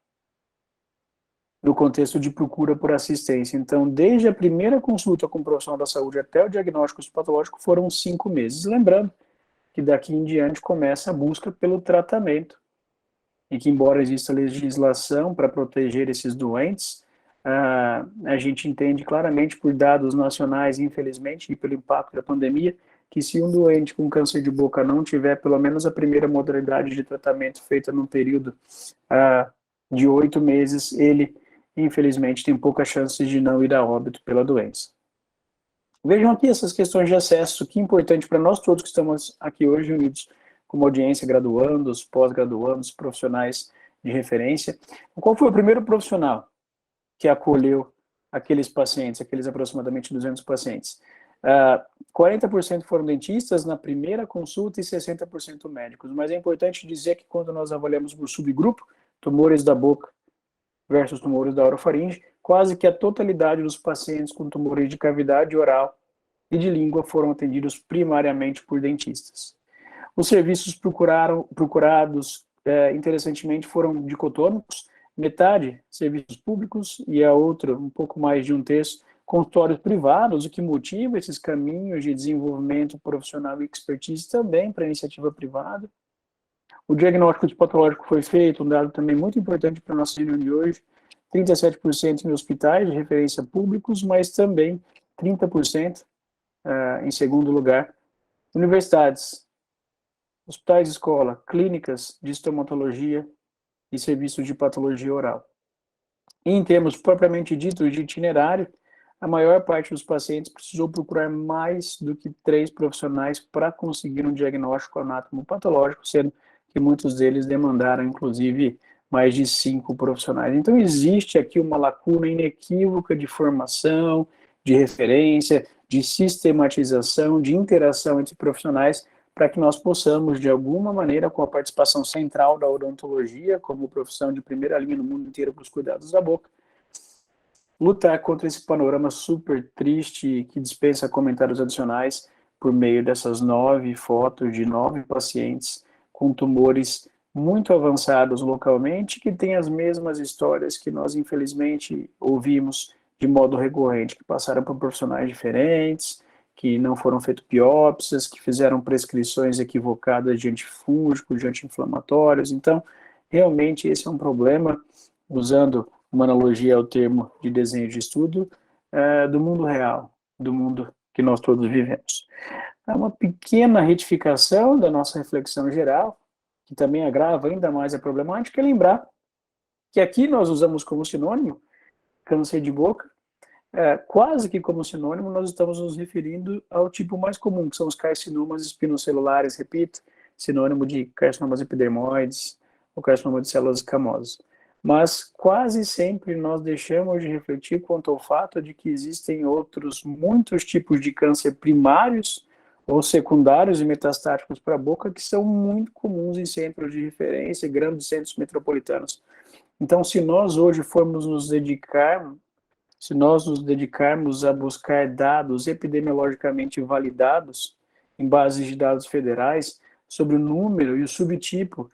D: no contexto de procura por assistência. Então, desde a primeira consulta com o profissional da saúde até o diagnóstico histopatológico foram 5 meses. Lembrando que daqui em diante começa a busca pelo tratamento, e que embora exista legislação para proteger esses doentes, a gente entende claramente por dados nacionais, infelizmente, e pelo impacto da pandemia, que se um doente com câncer de boca não tiver pelo menos a primeira modalidade de tratamento feita num período de 8 meses, ele, infelizmente, tem poucas chances de não ir a óbito pela doença. Vejam aqui essas questões de acesso, que é importante para nós todos que estamos aqui hoje unidos como audiência, graduandos, pós-graduandos, profissionais de referência. Qual foi o primeiro profissional que acolheu aqueles pacientes, aqueles aproximadamente 200 pacientes? 40% foram dentistas na primeira consulta e 60% médicos, mas é importante dizer que quando nós avaliamos por subgrupo, tumores da boca versus tumores da orofaringe, quase que a totalidade dos pacientes com tumores de cavidade oral e de língua foram atendidos primariamente por dentistas. Os serviços procurados, interessantemente, foram dicotômicos, metade serviços públicos e a outra, um pouco mais de um terço, consultórios privados, o que motiva esses caminhos de desenvolvimento profissional e expertise também para a iniciativa privada. O diagnóstico histopatológico foi feito, um dado também muito importante para a nossa reunião de hoje, 37% em hospitais de referência públicos, mas também 30%, em segundo lugar, universidades, hospitais de escola, clínicas de estomatologia e serviços de patologia oral. E em termos propriamente ditos de itinerário, a maior parte dos pacientes precisou procurar mais do que 3 profissionais para conseguir um diagnóstico anatomopatológico, sendo que muitos deles demandaram, inclusive, mais de 5 profissionais. Então, existe aqui uma lacuna inequívoca de formação, de referência, de sistematização, de interação entre profissionais, para que nós possamos, de alguma maneira, com a participação central da odontologia, como profissão de primeira linha no mundo inteiro para os cuidados da boca, lutar contra esse panorama super triste que dispensa comentários adicionais por meio dessas 9 fotos de 9 pacientes com tumores muito avançados localmente, que têm as mesmas histórias que nós, infelizmente, ouvimos de modo recorrente, que passaram por profissionais diferentes, que não foram feitas biópsias, que fizeram prescrições equivocadas de antifúngicos, de anti-inflamatórios. Então, realmente, esse é um problema, usando uma analogia ao termo de desenho de estudo, do mundo real, do mundo que nós todos vivemos. É uma pequena retificação da nossa reflexão geral, que também agrava ainda mais a problemática, é lembrar que aqui nós usamos como sinônimo câncer de boca, quase que como sinônimo nós estamos nos referindo ao tipo mais comum, que são os carcinomas espinocelulares, repito, sinônimo de carcinomas epidermoides ou carcinoma de células escamosas. Mas quase sempre nós deixamos de refletir quanto ao fato de que existem muitos tipos de câncer primários ou secundários e metastáticos para a boca que são muito comuns em centros de referência, grandes centros metropolitanos. Então, se nós hoje formos se nós nos dedicarmos a buscar dados epidemiologicamente validados, em bases de dados federais, sobre o número e o subtipo,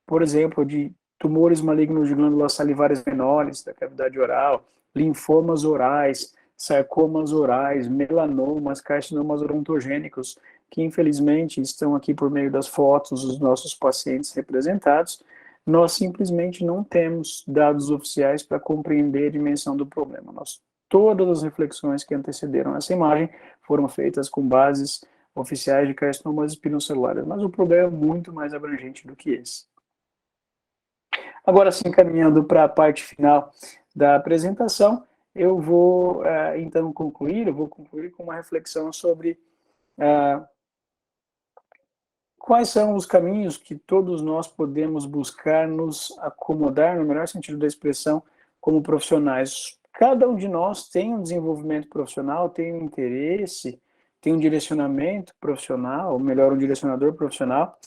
D: por exemplo, de tumores malignos de glândulas salivares menores, da cavidade oral, linfomas orais, sarcomas orais, melanomas, carcinomas odontogênicos, que infelizmente estão aqui por meio das fotos dos nossos pacientes representados, nós simplesmente não temos dados oficiais para compreender a dimensão do problema. Todas as reflexões que antecederam essa imagem foram feitas com bases oficiais de carcinomas espinocelulares, mas o problema é muito mais abrangente do que esse. Agora sim, caminhando para a parte final da apresentação, eu vou então concluir com uma reflexão sobre quais são os caminhos que todos nós podemos buscar nos acomodar, no melhor sentido da expressão, como profissionais. Cada um de nós tem um desenvolvimento profissional, tem um interesse, tem um direcionamento profissional, ou melhor, um direcionador profissional,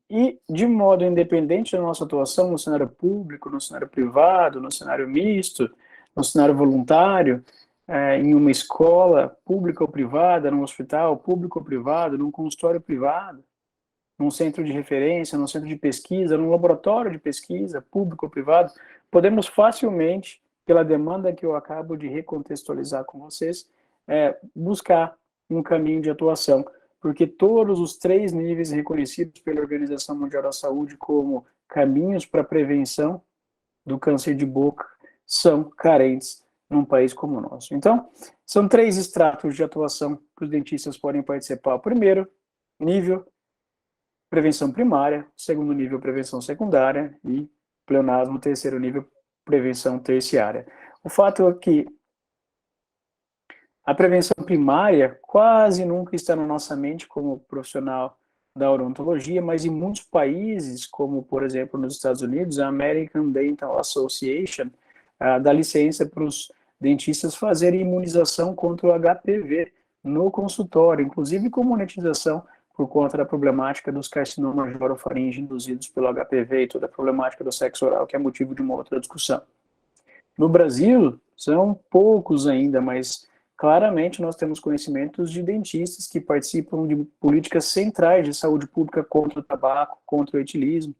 D: e de modo independente da nossa atuação no cenário público, no cenário privado, no cenário misto, no cenário voluntário, em uma escola pública ou privada, num hospital público ou privado, num consultório privado, num centro de referência, num centro de pesquisa, num laboratório de pesquisa, público ou privado, podemos facilmente, pela demanda que eu acabo de recontextualizar com vocês, buscar um caminho de atuação, porque todos os 3 níveis reconhecidos pela Organização Mundial da Saúde como caminhos para a prevenção do câncer de boca são carentes num país como o nosso. Então, são 3 estratos de atuação que os dentistas podem participar. O primeiro nível, prevenção primária. O segundo nível, prevenção secundária. E pleonasmo, o terceiro nível, prevenção terciária. O fato é que a prevenção primária quase nunca está na nossa mente como profissional da odontologia, mas em muitos países, como por exemplo nos Estados Unidos, a American Dental Association dá licença para os dentistas fazerem imunização contra o HPV no consultório, inclusive com monetização por conta da problemática dos carcinomas de orofaringe induzidos pelo HPV e toda a problemática do sexo oral, que é motivo de uma outra discussão. No Brasil, são poucos ainda, mas claramente nós temos conhecimentos de dentistas que participam de políticas centrais de saúde pública contra o tabaco, contra o etilismo.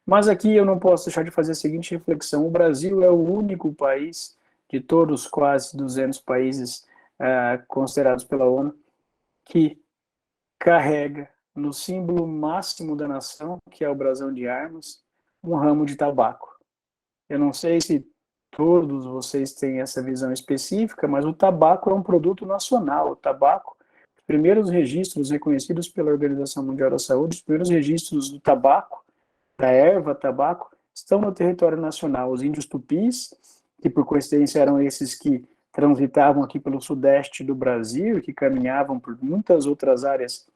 D: Mas aqui eu não posso deixar de fazer a seguinte reflexão: o Brasil é o único país de todos quase 200 países considerados pela ONU que carrega no símbolo máximo da nação, que é o brasão de armas, um ramo de tabaco. Eu não sei se todos vocês têm essa visão específica, mas o tabaco é um produto nacional. O tabaco, os primeiros registros reconhecidos pela Organização Mundial da Saúde, os primeiros registros do tabaco, da erva tabaco, estão no território nacional. Os índios tupis, que por coincidência eram esses que transitavam aqui pelo sudeste do Brasil e que caminhavam por muitas outras áreas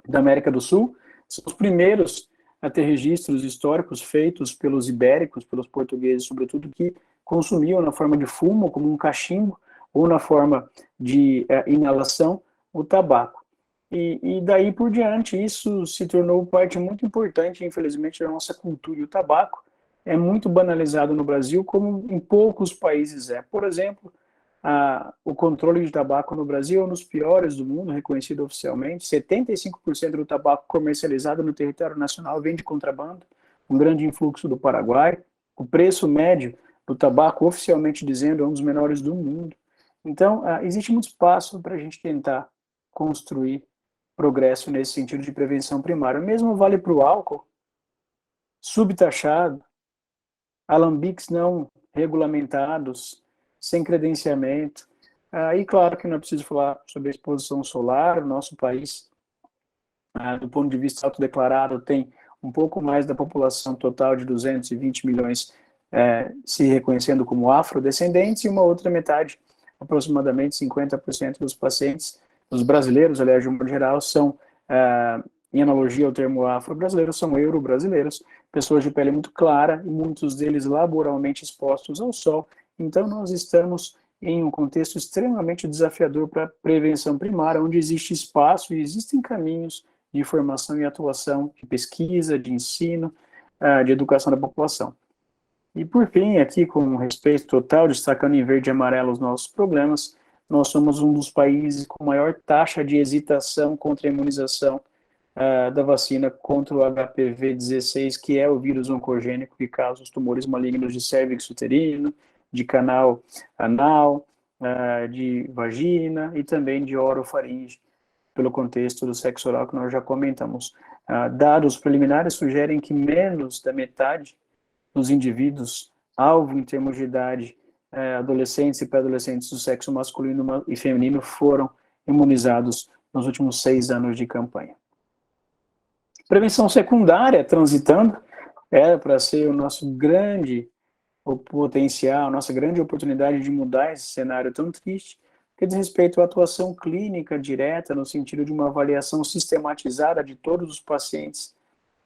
D: da América do Sul, são os primeiros a ter registros históricos feitos pelos ibéricos, pelos portugueses, sobretudo, que consumiam na forma de fumo, como um cachimbo, ou na forma de inalação, o tabaco. E daí por diante, isso se tornou parte muito importante, infelizmente, da nossa cultura. E o tabaco é muito banalizado no Brasil, como em poucos países é. Por exemplo, o controle de tabaco no Brasil é um dos piores do mundo, reconhecido oficialmente. 75% do tabaco comercializado no território nacional vem de contrabando, um grande influxo do Paraguai. O preço médio do tabaco, oficialmente dizendo, é um dos menores do mundo. Então, existe muito espaço para a gente tentar construir progresso nesse sentido de prevenção primária. O mesmo vale para o álcool, subtaxado, alambiques não regulamentados, sem credenciamento. E claro que não é preciso falar sobre a exposição solar. O nosso país, do ponto de vista autodeclarado, tem um pouco mais da população total de 220 milhões se reconhecendo como afrodescendentes, e uma outra metade, aproximadamente 50% dos pacientes, os brasileiros, aliás, de um modo geral, são em analogia ao termo afro-brasileiro, são euro-brasileiros, pessoas de pele muito clara e muitos deles laboralmente expostos ao sol. Então, nós estamos em um contexto extremamente desafiador para a prevenção primária, onde existe espaço e existem caminhos de formação e atuação, de pesquisa, de ensino, de educação da população. E, por fim, aqui, com respeito total, destacando em verde e amarelo os nossos problemas, nós somos um dos países com maior taxa de hesitação contra a imunização da vacina contra o HPV-16, que é o vírus oncogênico que causa os tumores malignos de cérvix uterino, de canal anal, de vagina e também de orofaringe, pelo contexto do sexo oral que nós já comentamos. Dados preliminares sugerem que menos da metade dos indivíduos alvo em termos de idade, adolescentes e pré-adolescentes do sexo masculino e feminino foram imunizados nos últimos 6 anos de campanha. Prevenção secundária, transitando, era para ser o nosso grande potencial, nossa grande oportunidade de mudar esse cenário tão triste, que diz respeito à atuação clínica direta, no sentido de uma avaliação sistematizada de todos os pacientes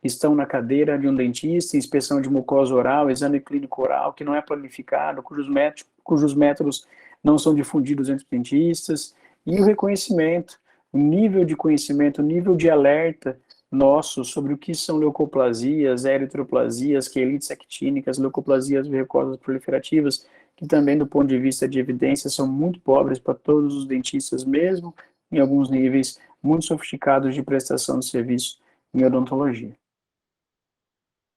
D: que estão na cadeira de um dentista, inspeção de mucosa oral, exame clínico oral, que não é planificado, cujos métodos não são difundidos entre dentistas, e o reconhecimento, o nível de conhecimento, o nível de alerta nosso sobre o que são leucoplasias, eritroplasias, quelites actínicas, leucoplasias verrucosas proliferativas, que também, do ponto de vista de evidência, são muito pobres para todos os dentistas, mesmo em alguns níveis muito sofisticados de prestação de serviço em odontologia.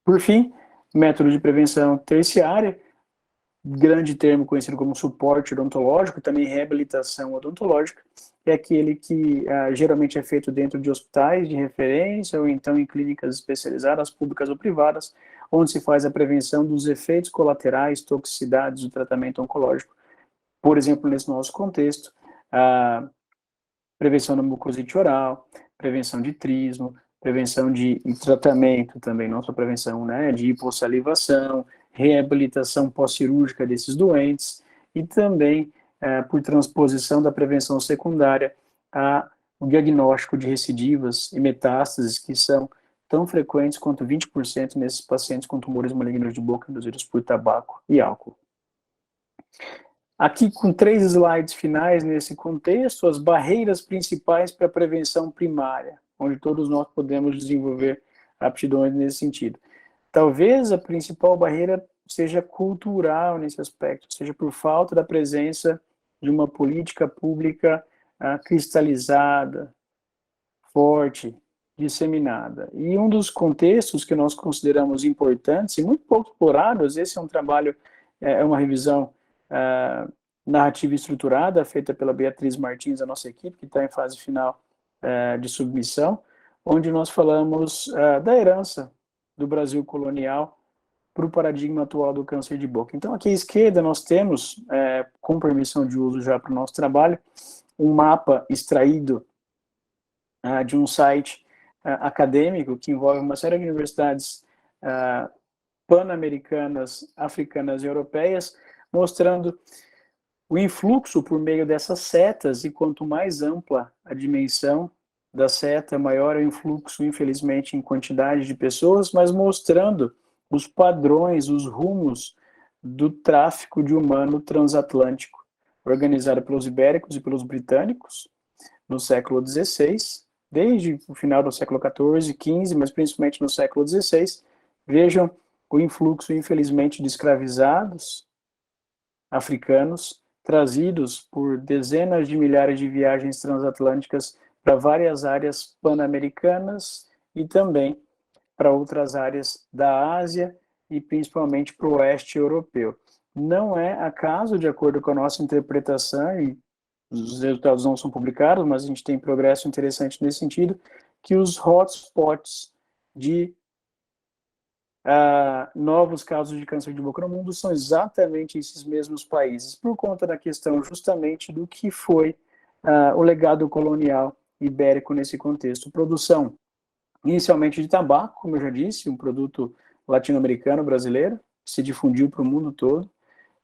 D: Por fim, método de prevenção terciária, grande termo conhecido como suporte odontológico, também reabilitação odontológica, é aquele que geralmente é feito dentro de hospitais de referência ou então em clínicas especializadas, públicas ou privadas, onde se faz a prevenção dos efeitos colaterais, toxicidades do tratamento oncológico. Por exemplo, nesse nosso contexto, a prevenção da mucosite oral, prevenção de trismo, prevenção de tratamento também, não só prevenção, né, de hipossalivação, reabilitação pós-cirúrgica desses doentes e também, por transposição da prevenção secundária, o diagnóstico de recidivas e metástases que são tão frequentes quanto 20% nesses pacientes com tumores malignos de boca induzidos por tabaco e álcool. Aqui, com 3 slides finais nesse contexto, as barreiras principais para a prevenção primária, onde todos nós podemos desenvolver aptidões nesse sentido. Talvez a principal barreira seja cultural nesse aspecto, seja por falta da presença de uma política pública cristalizada, forte, disseminada. E um dos contextos que nós consideramos importantes e muito pouco explorados, esse é um trabalho, é uma revisão narrativa estruturada, feita pela Beatriz Martins, a nossa equipe, que está em fase final de submissão, onde nós falamos da herança do Brasil colonial para o paradigma atual do câncer de boca. Então, aqui à esquerda nós temos, com permissão de uso já para o nosso trabalho, um mapa extraído de um site acadêmico que envolve uma série de universidades pan-americanas, africanas e europeias, mostrando o influxo por meio dessas setas, e quanto mais ampla a dimensão da seta, maior é o influxo, infelizmente, em quantidade de pessoas, mas mostrando os padrões, os rumos do tráfico de humano transatlântico, organizado pelos ibéricos e pelos britânicos no século XVI, desde o final do século XIV, XV, mas principalmente no século XVI. Vejam o influxo, infelizmente, de escravizados africanos, trazidos por dezenas de milhares de viagens transatlânticas para várias áreas pan-americanas e também para outras áreas da Ásia e principalmente para o oeste europeu. Não é acaso, de acordo com a nossa interpretação, e os resultados não são publicados, mas a gente tem progresso interessante nesse sentido, que os hotspots de novos casos de câncer de boca no mundo são exatamente esses mesmos países, por conta da questão justamente do que foi o legado colonial ibérico nesse contexto. Produção inicialmente de tabaco, como eu já disse, um produto latino-americano brasileiro, que se difundiu para o mundo todo,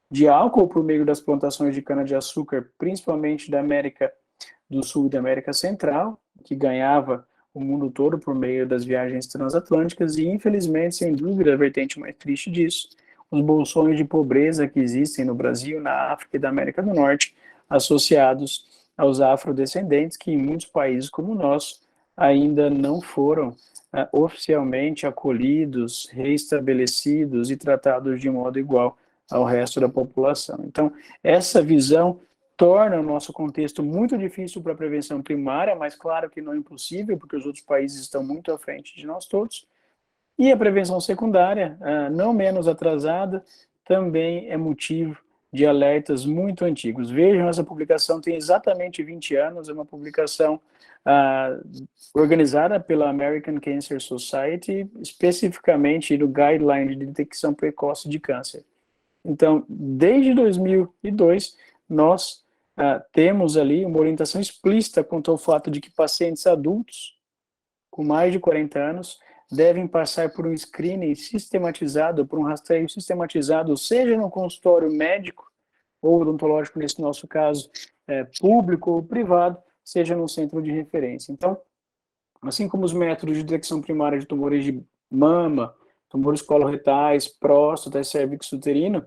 D: de álcool por meio das plantações de cana-de-açúcar, principalmente da América do Sul e da América Central, que ganhava o mundo todo por meio das viagens transatlânticas e, infelizmente, sem dúvida, a vertente mais triste disso, os bolsões de pobreza que existem no Brasil, na África e da América do Norte, associados aos afrodescendentes, que em muitos países como o nosso ainda não foram oficialmente acolhidos, reestabelecidos e tratados de modo igual ao resto da população. Então, essa visão torna o nosso contexto muito difícil para a prevenção primária, mas claro que não é impossível, porque os outros países estão muito à frente de nós todos. E a prevenção secundária, não menos atrasada, também é motivo de alertas muito antigos. Vejam, essa publicação tem exatamente 20 anos, é uma publicação organizada pela American Cancer Society, especificamente no Guideline de Detecção Precoce de Câncer. Então, desde 2002, nós temos ali uma orientação explícita quanto ao fato de que pacientes adultos com mais de 40 anos devem passar por um screening sistematizado, por um rastreio sistematizado, seja no consultório médico ou odontológico, nesse nosso caso, público ou privado, seja no centro de referência. Então, assim como os métodos de detecção primária de tumores de mama, tumores coloretais, próstata e cérvix uterino,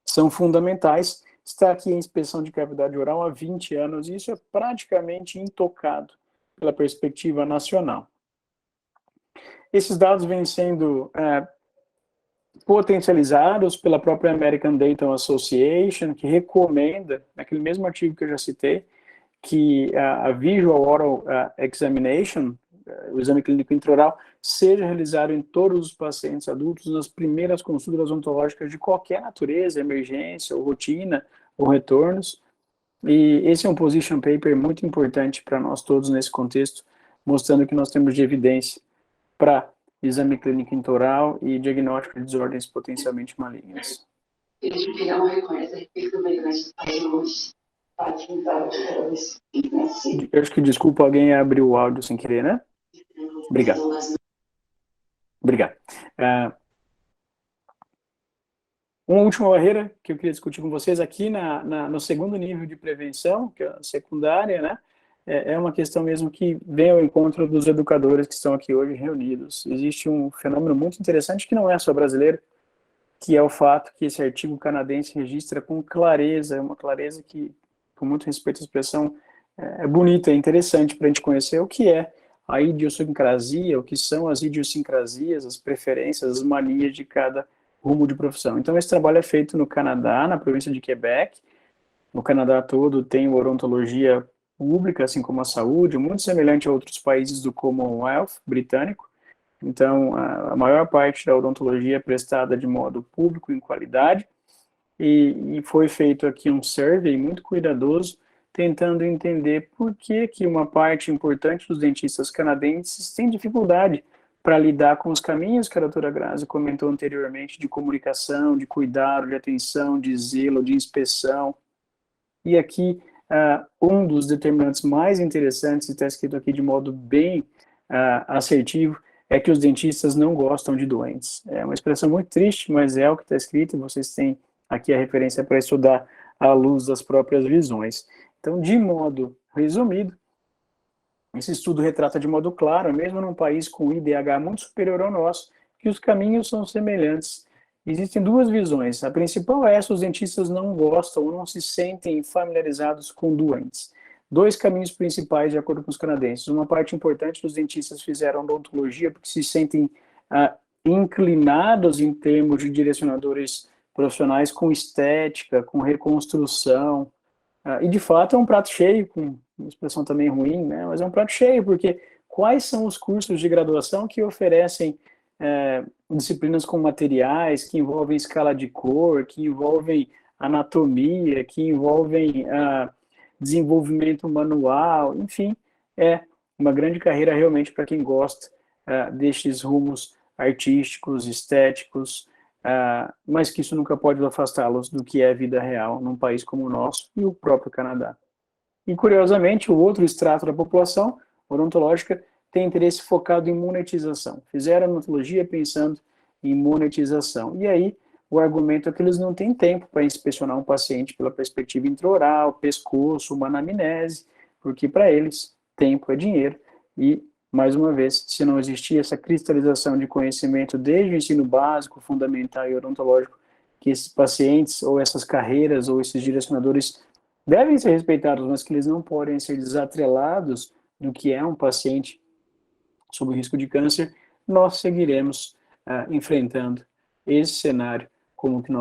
D: são fundamentais. Está aqui a inspeção de cavidade oral há 20 anos, e isso é praticamente intocado pela perspectiva nacional. Esses dados vêm sendo potencializados pela própria American Dental Association, que recomenda, naquele mesmo artigo que eu já citei, que a Visual Oral Examination, o exame clínico intraoral, seja realizado em todos os pacientes adultos nas primeiras consultas odontológicas de qualquer natureza, emergência, ou rotina, ou retornos. E esse é um position paper muito importante para nós todos nesse contexto, mostrando que nós temos de evidência para exame clínico intraoral e diagnóstico de desordens potencialmente malignas. Eu acho que, desculpa, alguém abriu o áudio sem querer, né? Obrigado. Obrigado. Uma última barreira que eu queria discutir com vocês aqui no segundo nível de prevenção, que é a secundária, né? É uma questão mesmo que vem ao encontro dos educadores que estão aqui hoje reunidos. Existe um fenômeno muito interessante que não é só brasileiro, que é o fato que esse artigo canadense registra com clareza, uma clareza que, com muito respeito à expressão, é bonita, é interessante para a gente conhecer o que é a idiosincrasia, o que são as idiosincrasias, as preferências, as manias de cada rumo de profissão. Então, esse trabalho é feito no Canadá, na província de Quebec. No Canadá todo tem odontologia pública, assim como a saúde, muito semelhante a outros países do Commonwealth britânico. Então, a maior parte da odontologia é prestada de modo público, em qualidade, e foi feito aqui um survey muito cuidadoso, tentando entender por que uma parte importante dos dentistas canadenses tem dificuldade para lidar com os caminhos que a doutora Grazi comentou anteriormente, de comunicação, de cuidado, de atenção, de zelo, de inspeção. E aqui, um dos determinantes mais interessantes, e está escrito aqui de modo bem assertivo, é que os dentistas não gostam de doentes. É uma expressão muito triste, mas é o que está escrito, e vocês têm aqui a referência para estudar à luz das próprias visões. Então, de modo resumido, esse estudo retrata de modo claro, mesmo num país com IDH muito superior ao nosso, que os caminhos são semelhantes. Existem duas visões. A principal é essa: os dentistas não gostam ou não se sentem familiarizados com doentes. Dois caminhos principais, de acordo com os canadenses. Uma parte importante dos dentistas fizeram odontologia porque se sentem inclinados em termos de direcionadores profissionais com estética, com reconstrução. E, de fato, é um prato cheio, com uma expressão também ruim, né? Mas é um prato cheio, porque quais são os cursos de graduação que oferecem disciplinas com materiais, que envolvem escala de cor, que envolvem anatomia, que envolvem desenvolvimento manual, enfim, é uma grande carreira realmente para quem gosta destes rumos artísticos, estéticos, mas que isso nunca pode afastá-los do que é a vida real num país como o nosso e o próprio Canadá. E, curiosamente, o outro extrato da população odontológica tem interesse focado em monetização. Fizeram odontologia pensando em monetização. E aí, o argumento é que eles não têm tempo para inspecionar um paciente pela perspectiva intraoral, pescoço, uma anamnese, porque para eles tempo é dinheiro e mais uma vez, se não existir essa cristalização de conhecimento desde o ensino básico, fundamental e odontológico, que esses pacientes, ou essas carreiras, ou esses direcionadores devem ser respeitados, mas que eles não podem ser desatrelados do que é um paciente sob risco de câncer, nós seguiremos enfrentando esse cenário como que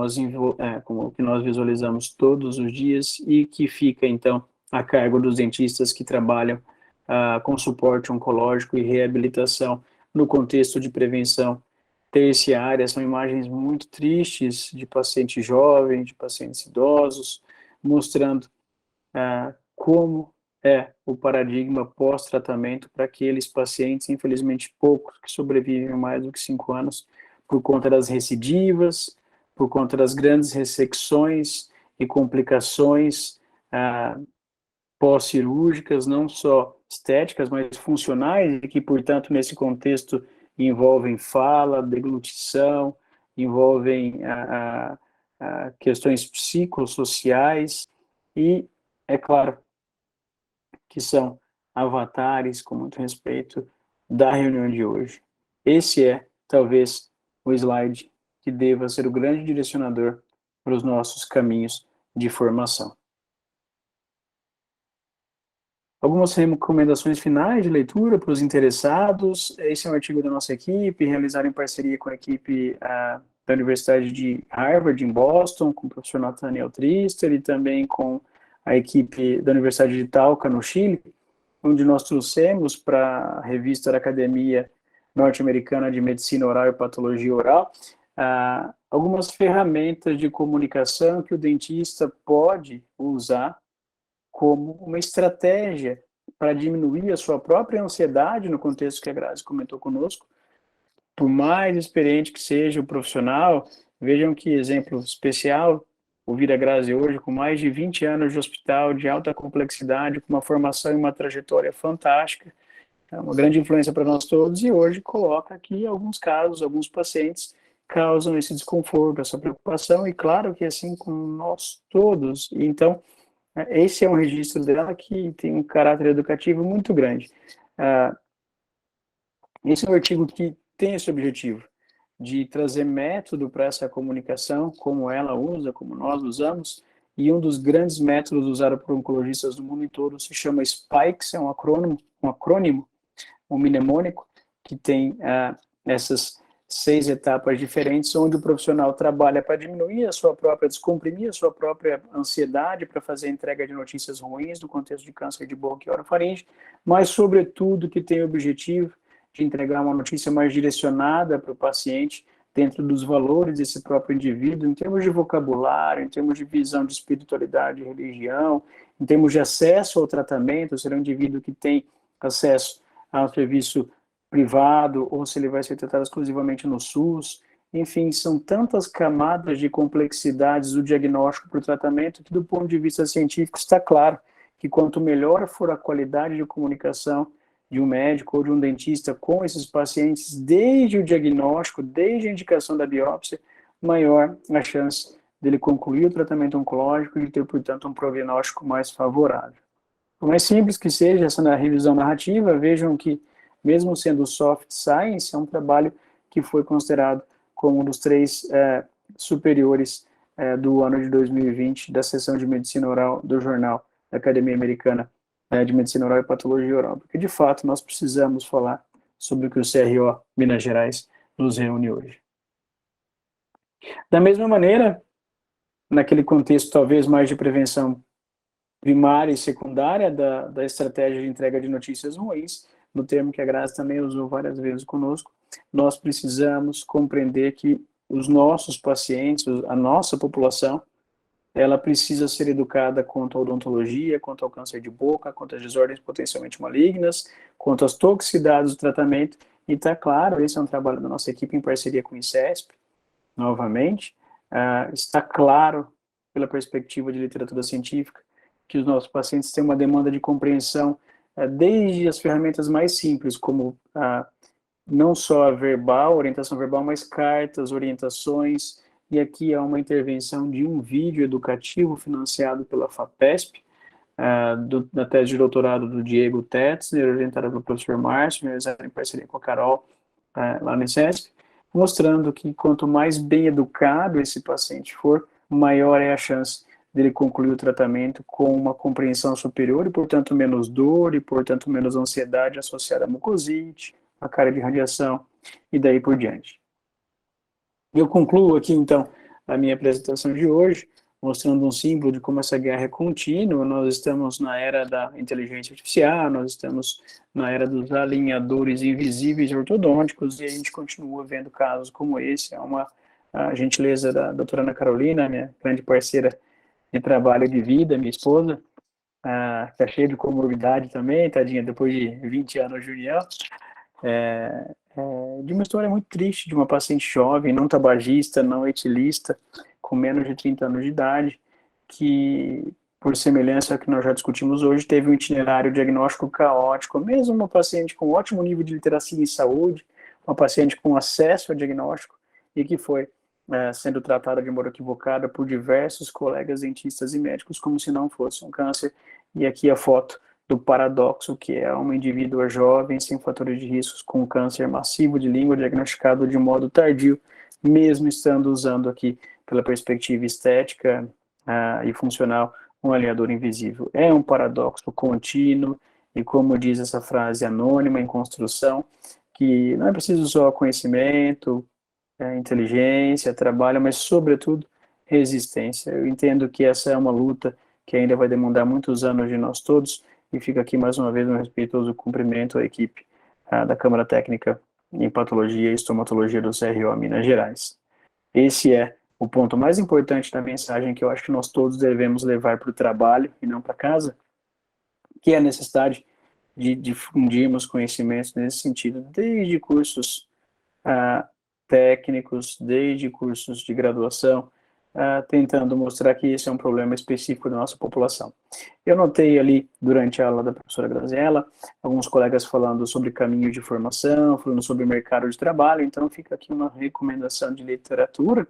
D: nós visualizamos todos os dias e que fica, então, a cargo dos dentistas que trabalham com suporte oncológico e reabilitação no contexto de prevenção terciária. São imagens muito tristes de pacientes jovens, de pacientes idosos, mostrando como é o paradigma pós-tratamento para aqueles pacientes, infelizmente poucos, que sobrevivem mais do que 5 anos, por conta das recidivas, por conta das grandes ressecções e complicações pós-cirúrgicas, não só estéticas, mas funcionais, e que, portanto, nesse contexto, envolvem fala, deglutição, envolvem questões psicossociais e, é claro, que são avatares, com muito respeito, da reunião de hoje. Esse é, talvez, o slide que deva ser o grande direcionador para os nossos caminhos de formação. Algumas recomendações finais de leitura para os interessados. Esse é um artigo da nossa equipe, realizado em parceria com a equipe da Universidade de Harvard, em Boston, com o professor Nathaniel Trister, e também com a equipe da Universidade de Talca, no Chile, onde nós trouxemos para a revista da Academia Norte-Americana de Medicina Oral e Patologia Oral algumas ferramentas de comunicação que o dentista pode usar como uma estratégia para diminuir a sua própria ansiedade, no contexto que a Grazi comentou conosco. Por mais experiente que seja o profissional, vejam que exemplo especial ouvir a Grazi hoje, com mais de 20 anos de hospital, de alta complexidade, com uma formação e uma trajetória fantástica, é uma grande influência para nós todos, e hoje coloca aqui alguns casos, alguns pacientes causam esse desconforto, essa preocupação, e claro que assim com nós todos. Então, esse é um registro dela que tem um caráter educativo muito grande. Esse é um artigo que tem esse objetivo, de trazer método para essa comunicação, como ela usa, como nós usamos, e um dos grandes métodos usados por oncologistas do mundo todo se chama SPIKES, é um acrônimo, um mnemônico, que tem essas 6 etapas diferentes, onde o profissional trabalha para diminuir a sua própria, descomprimir a sua própria ansiedade para fazer a entrega de notícias ruins no contexto de câncer de boca e orofaringe, mas, sobretudo, que tem o objetivo de entregar uma notícia mais direcionada para o paciente, dentro dos valores desse próprio indivíduo, em termos de vocabulário, em termos de visão de espiritualidade e religião, em termos de acesso ao tratamento, será um indivíduo que tem acesso a um serviço privado, ou se ele vai ser tratado exclusivamente no SUS. Enfim, são tantas camadas de complexidades do diagnóstico para o tratamento que, do ponto de vista científico, está claro que quanto melhor for a qualidade de comunicação de um médico ou de um dentista com esses pacientes, desde o diagnóstico, desde a indicação da biópsia, maior a chance dele concluir o tratamento oncológico e de ter, portanto, um prognóstico mais favorável. Por mais simples que seja essa revisão narrativa, vejam que, mesmo sendo soft science, é um trabalho que foi considerado como um dos 3 superiores do ano de 2020 da seção de medicina oral do jornal da Academia Americana de Medicina Oral e Patologia Oral, porque de fato nós precisamos falar sobre o que o CRO Minas Gerais nos reúne hoje. Da mesma maneira, naquele contexto talvez mais de prevenção primária e secundária da estratégia de entrega de notícias ruins, no termo que a Grazi também usou várias vezes conosco, nós precisamos compreender que os nossos pacientes, a nossa população, ela precisa ser educada quanto à odontologia, quanto ao câncer de boca, quanto às desordens potencialmente malignas, quanto às toxicidades do tratamento, e está claro, esse é um trabalho da nossa equipe em parceria com o ICESP, novamente, está claro, pela perspectiva de literatura científica, que os nossos pacientes têm uma demanda de compreensão desde as ferramentas mais simples, como não só a verbal, orientação verbal, mas cartas, orientações, e aqui há uma intervenção de um vídeo educativo financiado pela FAPESP, da tese de doutorado do Diego Tetzner, orientada pelo professor Márcio, realizada em parceria com a Carol, lá no ICESP, mostrando que quanto mais bem educado esse paciente for, maior é a chance dele concluir o tratamento com uma compreensão superior e, portanto, menos dor e, portanto, menos ansiedade associada à mucosite, à carga de radiação e daí por diante. Eu concluo aqui, então, a minha apresentação de hoje, mostrando um símbolo de como essa guerra é contínua. Nós estamos na era da inteligência artificial, nós estamos na era dos alinhadores invisíveis ortodônticos, e a gente continua vendo casos como esse. É a gentileza da doutora Ana Carolina, minha grande parceira de trabalho de vida, minha esposa, que é cheia de comorbidade também, tadinha, depois de 20 anos de união, de uma história muito triste de uma paciente jovem, não tabagista, não etilista, com menos de 30 anos de idade, que, por semelhança ao que nós já discutimos hoje, teve um itinerário diagnóstico caótico, mesmo uma paciente com ótimo nível de literacia em saúde, uma paciente com acesso ao diagnóstico, e que foi sendo tratada de modo equivocada por diversos colegas dentistas e médicos, como se não fosse um câncer. E aqui a foto do paradoxo, que é uma indivídua jovem, sem fatores de riscos, com câncer massivo de língua, diagnosticado de modo tardio, mesmo estando usando aqui, pela perspectiva estética e funcional, um alinhador invisível. É um paradoxo contínuo, e como diz essa frase anônima em construção, que não é preciso só conhecimento, inteligência, trabalho, mas, sobretudo, resistência. Eu entendo que essa é uma luta que ainda vai demandar muitos anos de nós todos, e fica aqui mais uma vez um respeitoso cumprimento à equipe da Câmara Técnica em Patologia e Estomatologia do CRO Minas Gerais. Esse é o ponto mais importante da mensagem que eu acho que nós todos devemos levar para o trabalho e não para casa, que é a necessidade de difundirmos conhecimentos nesse sentido, desde cursos técnicos, desde cursos de graduação, tentando mostrar que esse é um problema específico da nossa população. Eu notei ali, durante a aula da professora Graziella, alguns colegas falando sobre caminho de formação, falando sobre mercado de trabalho, então fica aqui uma recomendação de literatura.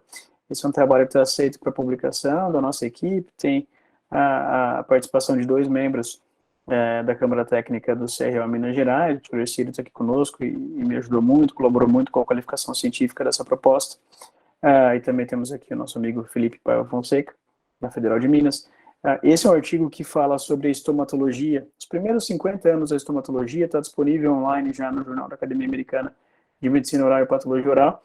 D: Esse é um trabalho que está aceito para publicação da nossa equipe, tem a participação de 2 membros da Câmara Técnica do CRO Minas Gerais. O Dr. Ercílio está aqui conosco e me ajudou muito, colaborou muito com a qualificação científica dessa proposta. E também temos aqui o nosso amigo Felipe Paiva Fonseca, da Federal de Minas. Esse é um artigo que fala sobre a estomatologia. Os primeiros 50 anos da estomatologia está disponível online já no Jornal da Academia Americana de Medicina Oral e Patologia Oral.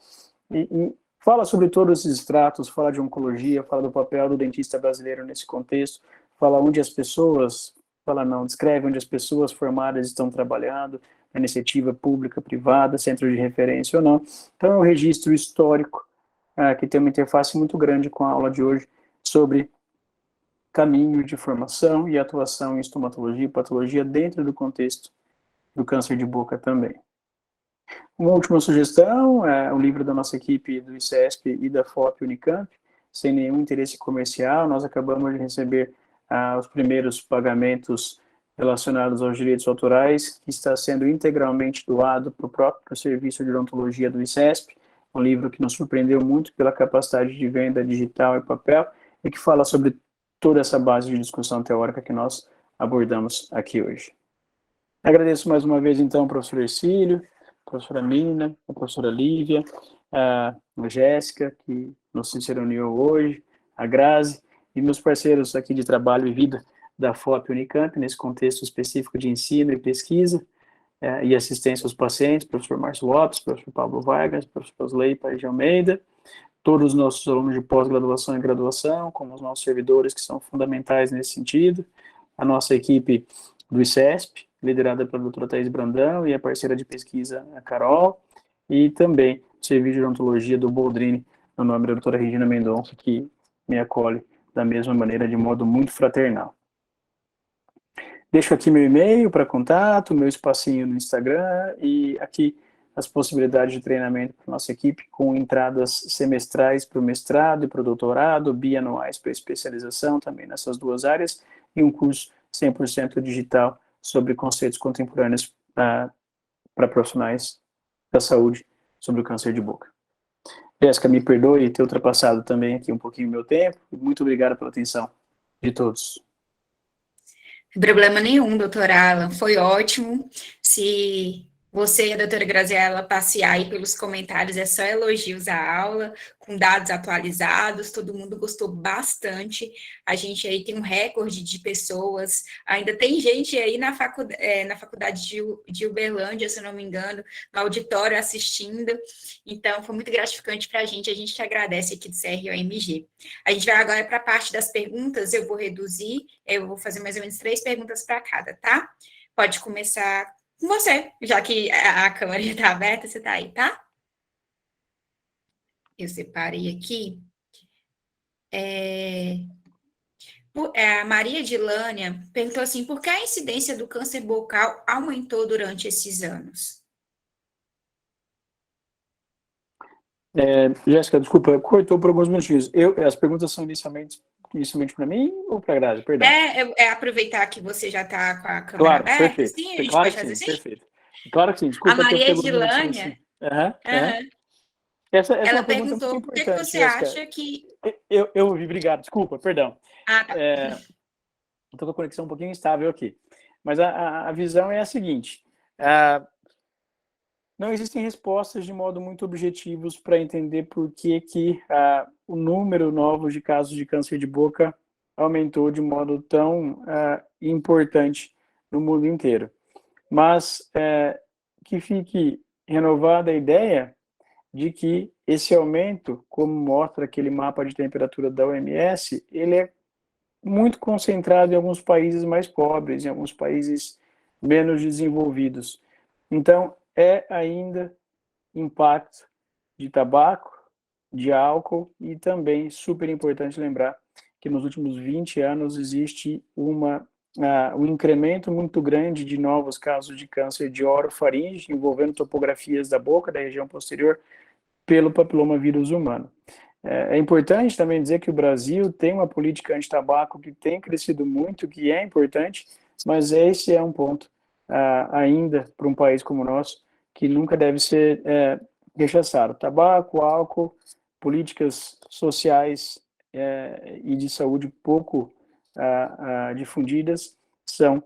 D: E fala sobre todos esses tratos, fala de oncologia, fala do papel do dentista brasileiro nesse contexto, fala onde as pessoas, descreve onde as pessoas formadas estão trabalhando, na iniciativa pública, privada, centro de referência ou não. Então é um registro histórico que tem uma interface muito grande com a aula de hoje sobre caminho de formação e atuação em estomatologia e patologia dentro do contexto do câncer de boca também. Uma última sugestão é o livro da nossa equipe do ICESP e da FOP Unicamp, sem nenhum interesse comercial. Nós acabamos de receber os primeiros pagamentos relacionados aos direitos autorais, que está sendo integralmente doado para o próprio Serviço de Odontologia do ICESP, um livro que nos surpreendeu muito pela capacidade de venda digital e papel, e que fala sobre toda essa base de discussão teórica que nós abordamos aqui hoje. Agradeço mais uma vez, então, ao professor Ercílio, a professora Mina, a professora Lívia, a Jéssica, que nos reuniu hoje, a Grazi, e meus parceiros aqui de trabalho e vida da FOP Unicamp, nesse contexto específico de ensino e pesquisa, e assistência aos pacientes, professor Márcio Lopes, professor Pablo Vargas, professor Osley Paes de Almeida, todos os nossos alunos de pós-graduação e graduação, como os nossos servidores que são fundamentais nesse sentido, a nossa equipe do ICESP, liderada pela doutora Thaís Brandão e a parceira de pesquisa, a Carol, e também o Serviço de Odontologia do Boldrini, no nome da doutora Regina Mendonça, que me acolhe da mesma maneira, de modo muito fraternal. Deixo aqui meu e-mail para contato, meu espacinho no Instagram e aqui as possibilidades de treinamento para nossa equipe, com entradas semestrais para o mestrado e para o doutorado, bianuais para a especialização também nessas 2 áreas, e um curso 100% digital sobre conceitos contemporâneos para profissionais da saúde sobre o câncer de boca. Jéssica, me perdoe ter ultrapassado também aqui um pouquinho o meu tempo. Muito obrigado pela atenção de todos.
A: Problema nenhum, doutor Alan, foi ótimo. Se você e a doutora Graziela passear aí pelos comentários, é só elogios à aula, com dados atualizados, todo mundo gostou bastante. A gente aí tem um recorde de pessoas, ainda tem gente aí na faculdade de Uberlândia, se eu não me engano, no auditório assistindo. Então, foi muito gratificante para a gente que agradece aqui do CROMG. A gente vai agora para a parte das perguntas, eu vou fazer mais ou menos 3 perguntas para cada, tá? Pode começar com você, já que a câmera já está aberta, você está aí, tá? Eu separei aqui. A Maria Dilânia perguntou assim, por que a incidência do câncer bucal aumentou durante esses anos?
D: Jéssica, desculpa, cortou por alguns minutinhos. As perguntas são inicialmente para mim ou para a Grazi? Perdão.
A: Aproveitar que você já está com a câmera
D: Claro,
A: aberta,
D: perfeito.
A: sim, a gente
D: Claro
A: pode
D: que
A: fazer
D: sim,
A: assim?
D: perfeito. Claro que sim, desculpa.
A: A Maria Dilânia,
D: assim. Essa é
A: ela
D: uma pergunta muito
A: perguntou, por que
D: importante,
A: você
D: Jéssica.
A: acha que...
D: Eu ouvi, obrigado, desculpa, perdão.
A: Ah, tá.
D: Estou com a conexão um pouquinho instável aqui. Mas a visão é a seguinte, não existem respostas de modo muito objetivos para entender por que o número novo de casos de câncer de boca aumentou de modo tão importante no mundo inteiro. Mas que fique renovada a ideia de que esse aumento, como mostra aquele mapa de temperatura da OMS, ele é muito concentrado em alguns países mais pobres, em alguns países menos desenvolvidos. Então, é ainda impacto de tabaco, de álcool e também, super importante lembrar, que nos últimos 20 anos existe um incremento muito grande de novos casos de câncer de orofaringe, envolvendo topografias da boca, da região posterior, pelo papilomavírus humano. É importante também dizer que o Brasil tem uma política anti-tabaco que tem crescido muito, que é importante, mas esse é um ponto ainda para um país como o nosso, que nunca deve ser rechaçado. Tabaco, álcool, políticas sociais e de saúde pouco difundidas são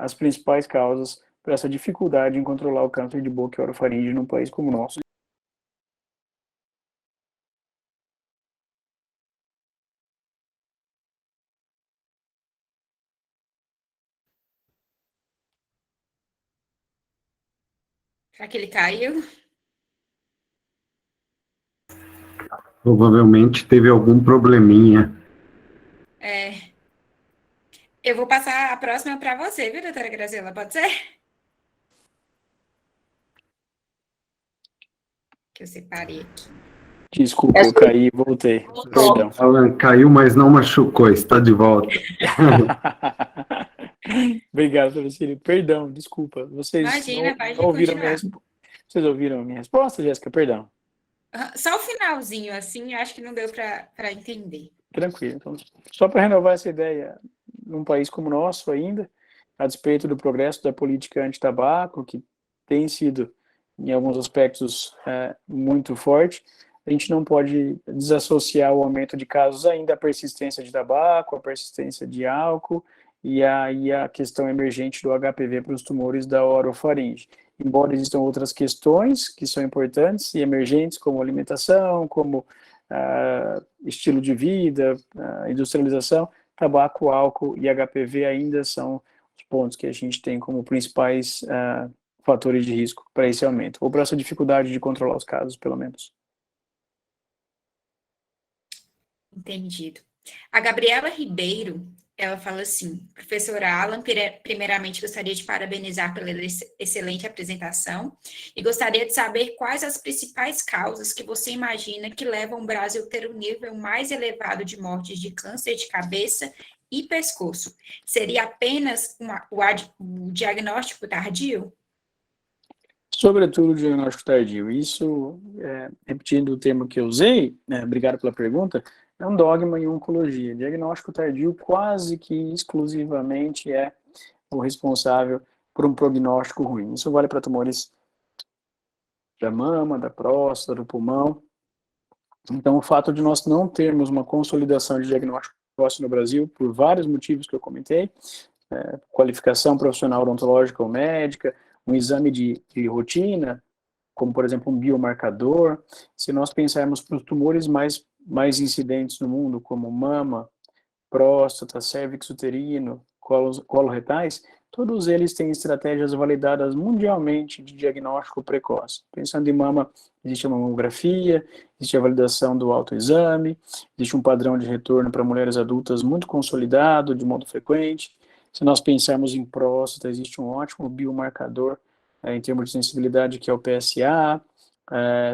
D: as principais causas para essa dificuldade em controlar o câncer de boca e orofaringe num país como o nosso.
A: Será que ele caiu?
B: Provavelmente teve algum probleminha.
A: Eu vou passar a próxima para você, viu, doutora Graziela? Pode ser? Que eu separei aqui.
D: Desculpa, eu caí e voltei. Perdão.
B: Alan caiu, mas não machucou, está de volta.
D: Obrigado, Lucílio. Perdão, desculpa. Vocês
A: Imagina, pode
D: ouviram
A: continuar.
D: Vocês ouviram a minha resposta, Jéssica? Perdão.
A: Só o finalzinho, assim, acho que não deu para entender.
D: Tranquilo. Então, só para renovar essa ideia, num país como o nosso ainda, a despeito do progresso da política anti-tabaco, que tem sido, em alguns aspectos, muito forte, a gente não pode desassociar o aumento de casos ainda à persistência de tabaco, à persistência de álcool e aí a questão emergente do HPV para os tumores da orofaringe. Embora existam outras questões que são importantes e emergentes, como alimentação, como estilo de vida, industrialização, tabaco, álcool e HPV ainda são os pontos que a gente tem como principais fatores de risco para esse aumento, ou para essa dificuldade de controlar os casos, pelo menos.
A: Entendido. A Gabriela Ribeiro, ela fala assim, professor Alan, primeiramente gostaria de parabenizar pela excelente apresentação e gostaria de saber quais as principais causas que você imagina que levam o Brasil a ter um nível mais elevado de mortes de câncer de cabeça e pescoço. Seria apenas o diagnóstico tardio?
D: Sobretudo o diagnóstico tardio. Isso, repetindo o termo que eu usei, obrigado pela pergunta, é um dogma em oncologia. Diagnóstico tardio quase que exclusivamente é o responsável por um prognóstico ruim. Isso vale para tumores da mama, da próstata, do pulmão. Então, o fato de nós não termos uma consolidação de diagnóstico precoce no Brasil, por vários motivos que eu comentei, qualificação profissional odontológica ou médica, um exame de rotina, como, por exemplo, um biomarcador. Se nós pensarmos para os tumores mais incidentes no mundo, como mama, próstata, cérvix uterino, coloretais, todos eles têm estratégias validadas mundialmente de diagnóstico precoce. Pensando em mama, existe a mamografia, existe a validação do autoexame, existe um padrão de retorno para mulheres adultas muito consolidado, de modo frequente. Se nós pensarmos em próstata, existe um ótimo biomarcador em termos de sensibilidade, que é o PSA.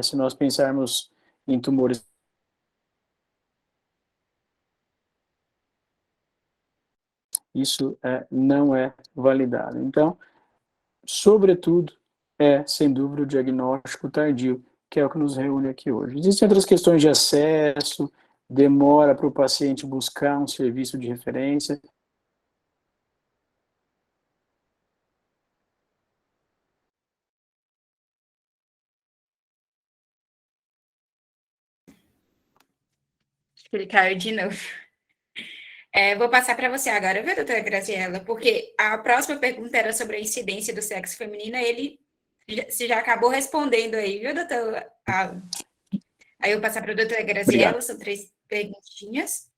D: Se nós pensarmos em tumores, isso não é validado. Então, sobretudo, sem dúvida, o diagnóstico tardio, que é o que nos reúne aqui hoje. Existem outras questões de acesso, demora para o paciente buscar um serviço de referência.
A: Acho que ele caiu de novo. Vou passar para você agora, viu, doutora Graziela? Porque a próxima pergunta era sobre a incidência do sexo feminino, ele já acabou respondendo aí, viu, doutora? Aí eu vou passar para a doutora Graziela,
D: Obrigado.
A: são 3 perguntinhas.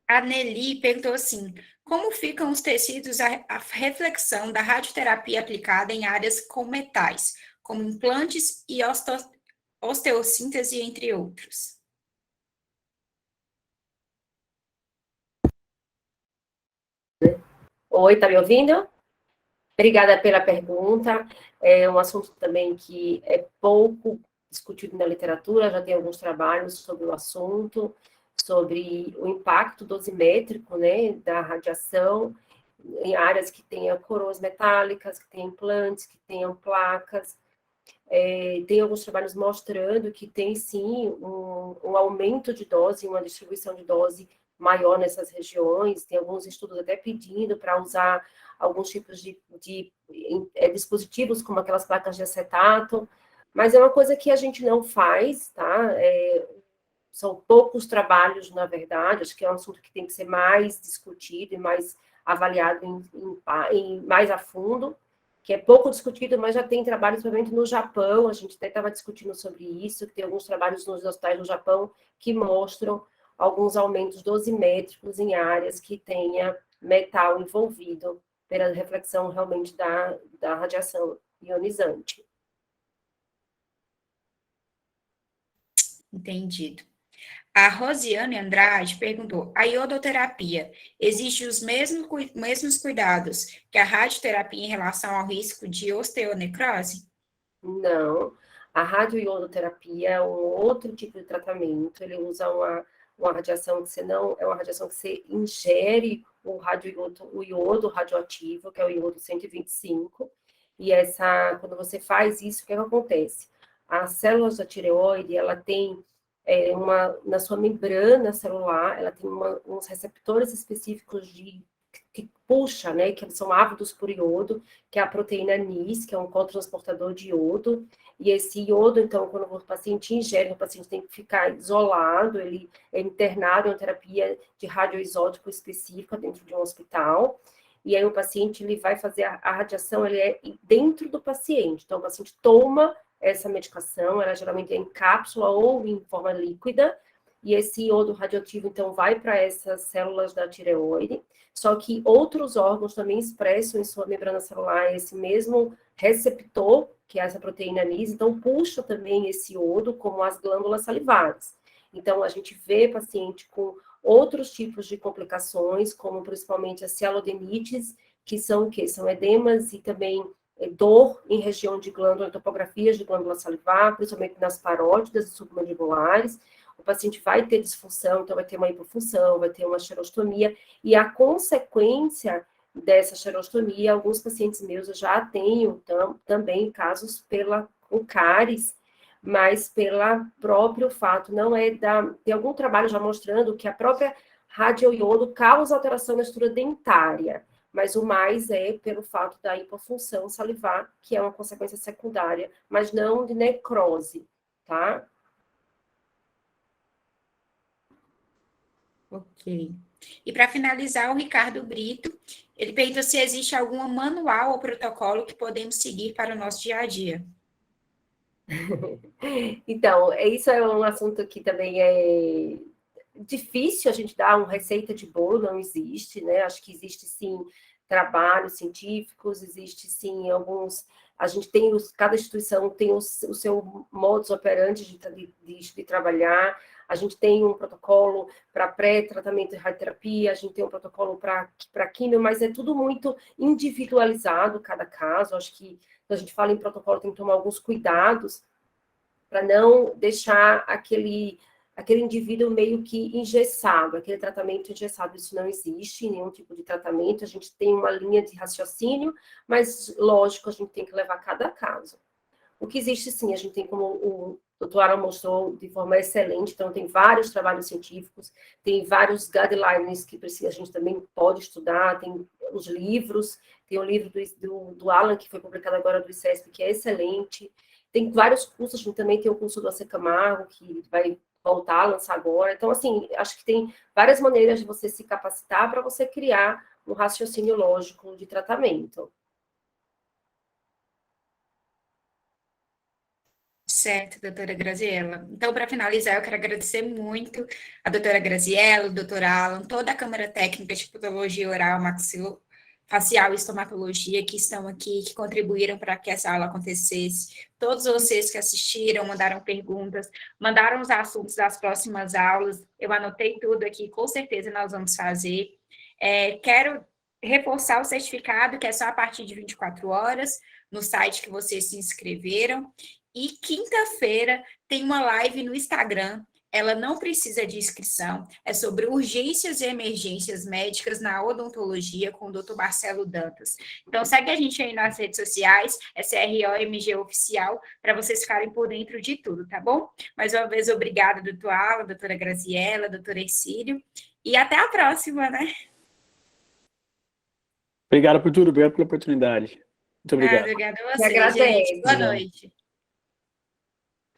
A: A Nelly perguntou assim: como ficam os tecidos a reflexão da radioterapia aplicada em áreas com metais, como implantes e osteossíntese, entre outros?
C: Oi, tá me ouvindo? Obrigada pela pergunta. É um assunto também que é pouco discutido na literatura, já tem alguns trabalhos sobre o assunto, sobre o impacto dosimétrico, né, da radiação em áreas que tenham coroas metálicas, que tenham implantes, que tenham placas. Tem alguns trabalhos mostrando que tem, sim, um aumento de dose, uma distribuição de dose maior nessas regiões. Tem alguns estudos até pedindo para usar alguns tipos de dispositivos, como aquelas placas de acetato, mas é uma coisa que a gente não faz, tá? São poucos trabalhos, na verdade, acho que é um assunto que tem que ser mais discutido e mais avaliado mais a fundo, que é pouco discutido, mas já tem trabalhos, principalmente no Japão, a gente até estava discutindo sobre isso, que tem alguns trabalhos nos hospitais do Japão que mostram alguns aumentos dosimétricos em áreas que tenha metal envolvido, pela reflexão realmente da radiação ionizante.
A: Entendido. A Rosiane Andrade perguntou: a iodoterapia exige os mesmos cuidados que a radioterapia em relação ao risco de osteonecrose?
C: Não, a radioiodoterapia é um outro tipo de tratamento, ele usa uma radiação que você não, é uma radiação que você ingere o iodo radioativo, que é o iodo 125, e quando você faz isso, o que acontece? As células da tireoide, ela tem na sua membrana celular, ela tem uns receptores específicos que puxa, né, que são ávidos por iodo, que é a proteína NIS, que é um cotransportador de iodo, e esse iodo, então, quando o paciente ingere, o paciente tem que ficar isolado, ele é internado em uma terapia de radioisótopo específica dentro de um hospital, e aí o paciente, ele vai fazer a radiação, ele é dentro do paciente, então o paciente toma essa medicação, ela geralmente é em cápsula ou em forma líquida, e esse iodo radioativo, então, vai para essas células da tireoide, só que outros órgãos também expressam em sua membrana celular esse mesmo receptor, que é essa proteína NIS, então puxa também esse iodo, como as glândulas salivares. Então, a gente vê paciente com outros tipos de complicações, como principalmente as cialodenites, que são o quê? São edemas e também dor em região de glândula, topografias de glândula salivar, principalmente nas parótidas e submandibulares. O paciente vai ter disfunção, então vai ter uma hipofunção, vai ter uma xerostomia, e a consequência dessa xerostomia, alguns pacientes meus eu já tenho também casos com cáries, mas pelo próprio fato, não é tem algum trabalho já mostrando que a própria radioiodo causa alteração na estrutura dentária, mas o mais é pelo fato da hipofunção salivar, que é uma consequência secundária, mas não de necrose, tá?
A: Ok. E para finalizar, o Ricardo Brito, ele pergunta se existe algum manual ou protocolo que podemos seguir para o nosso dia a dia.
C: Então, isso é um assunto que também é difícil a gente dar uma receita de bolo, não existe, né? Acho que existe, sim, trabalhos científicos, existe, sim, alguns... A gente tem, cada instituição tem o seu modus operandi de trabalhar, a gente tem um protocolo para pré-tratamento de radioterapia, a gente tem um protocolo para químio, mas é tudo muito individualizado, cada caso. Acho que quando a gente fala em protocolo, tem que tomar alguns cuidados para não deixar aquele indivíduo meio que engessado, aquele tratamento engessado. Isso não existe, nenhum tipo de tratamento, a gente tem uma linha de raciocínio, mas, lógico, a gente tem que levar cada caso. O que existe, sim, a gente tem, como o doutor Alan mostrou de forma excelente, então tem vários trabalhos científicos, tem vários guidelines que a gente também pode estudar, tem os livros, tem o livro do Alan, que foi publicado agora do ICESP, que é excelente, tem vários cursos, a gente também tem o curso do AC Camargo, que vai voltar a lançar agora. Então, assim, acho que tem várias maneiras de você se capacitar para você criar um raciocínio lógico de tratamento.
A: Certo, doutora Graziela. Então, para finalizar, eu quero agradecer muito a doutora Graziela, o doutor Alan, toda a Câmara Técnica de Podologia Oral, Maxilofacial e Estomatologia que estão aqui, que contribuíram para que essa aula acontecesse. Todos vocês que assistiram, mandaram perguntas, mandaram os assuntos das próximas aulas. Eu anotei tudo aqui, com certeza nós vamos fazer. Quero reforçar o certificado, que é só a partir de 24 horas, no site que vocês se inscreveram. E quinta-feira tem uma live no Instagram, ela não precisa de inscrição, é sobre urgências e emergências médicas na odontologia com o Dr. Marcelo Dantas. Então segue a gente aí nas redes sociais, é CROMG Oficial, para vocês ficarem por dentro de tudo, tá bom? Mais uma vez, obrigada, doutor Alan, doutora Graziela, doutora Ercílio, e até a próxima, né?
D: Obrigado por tudo, obrigado pela oportunidade. Muito obrigado.
A: Obrigada a
C: Eu
A: vocês,
C: agradeço.
A: gente. Boa noite.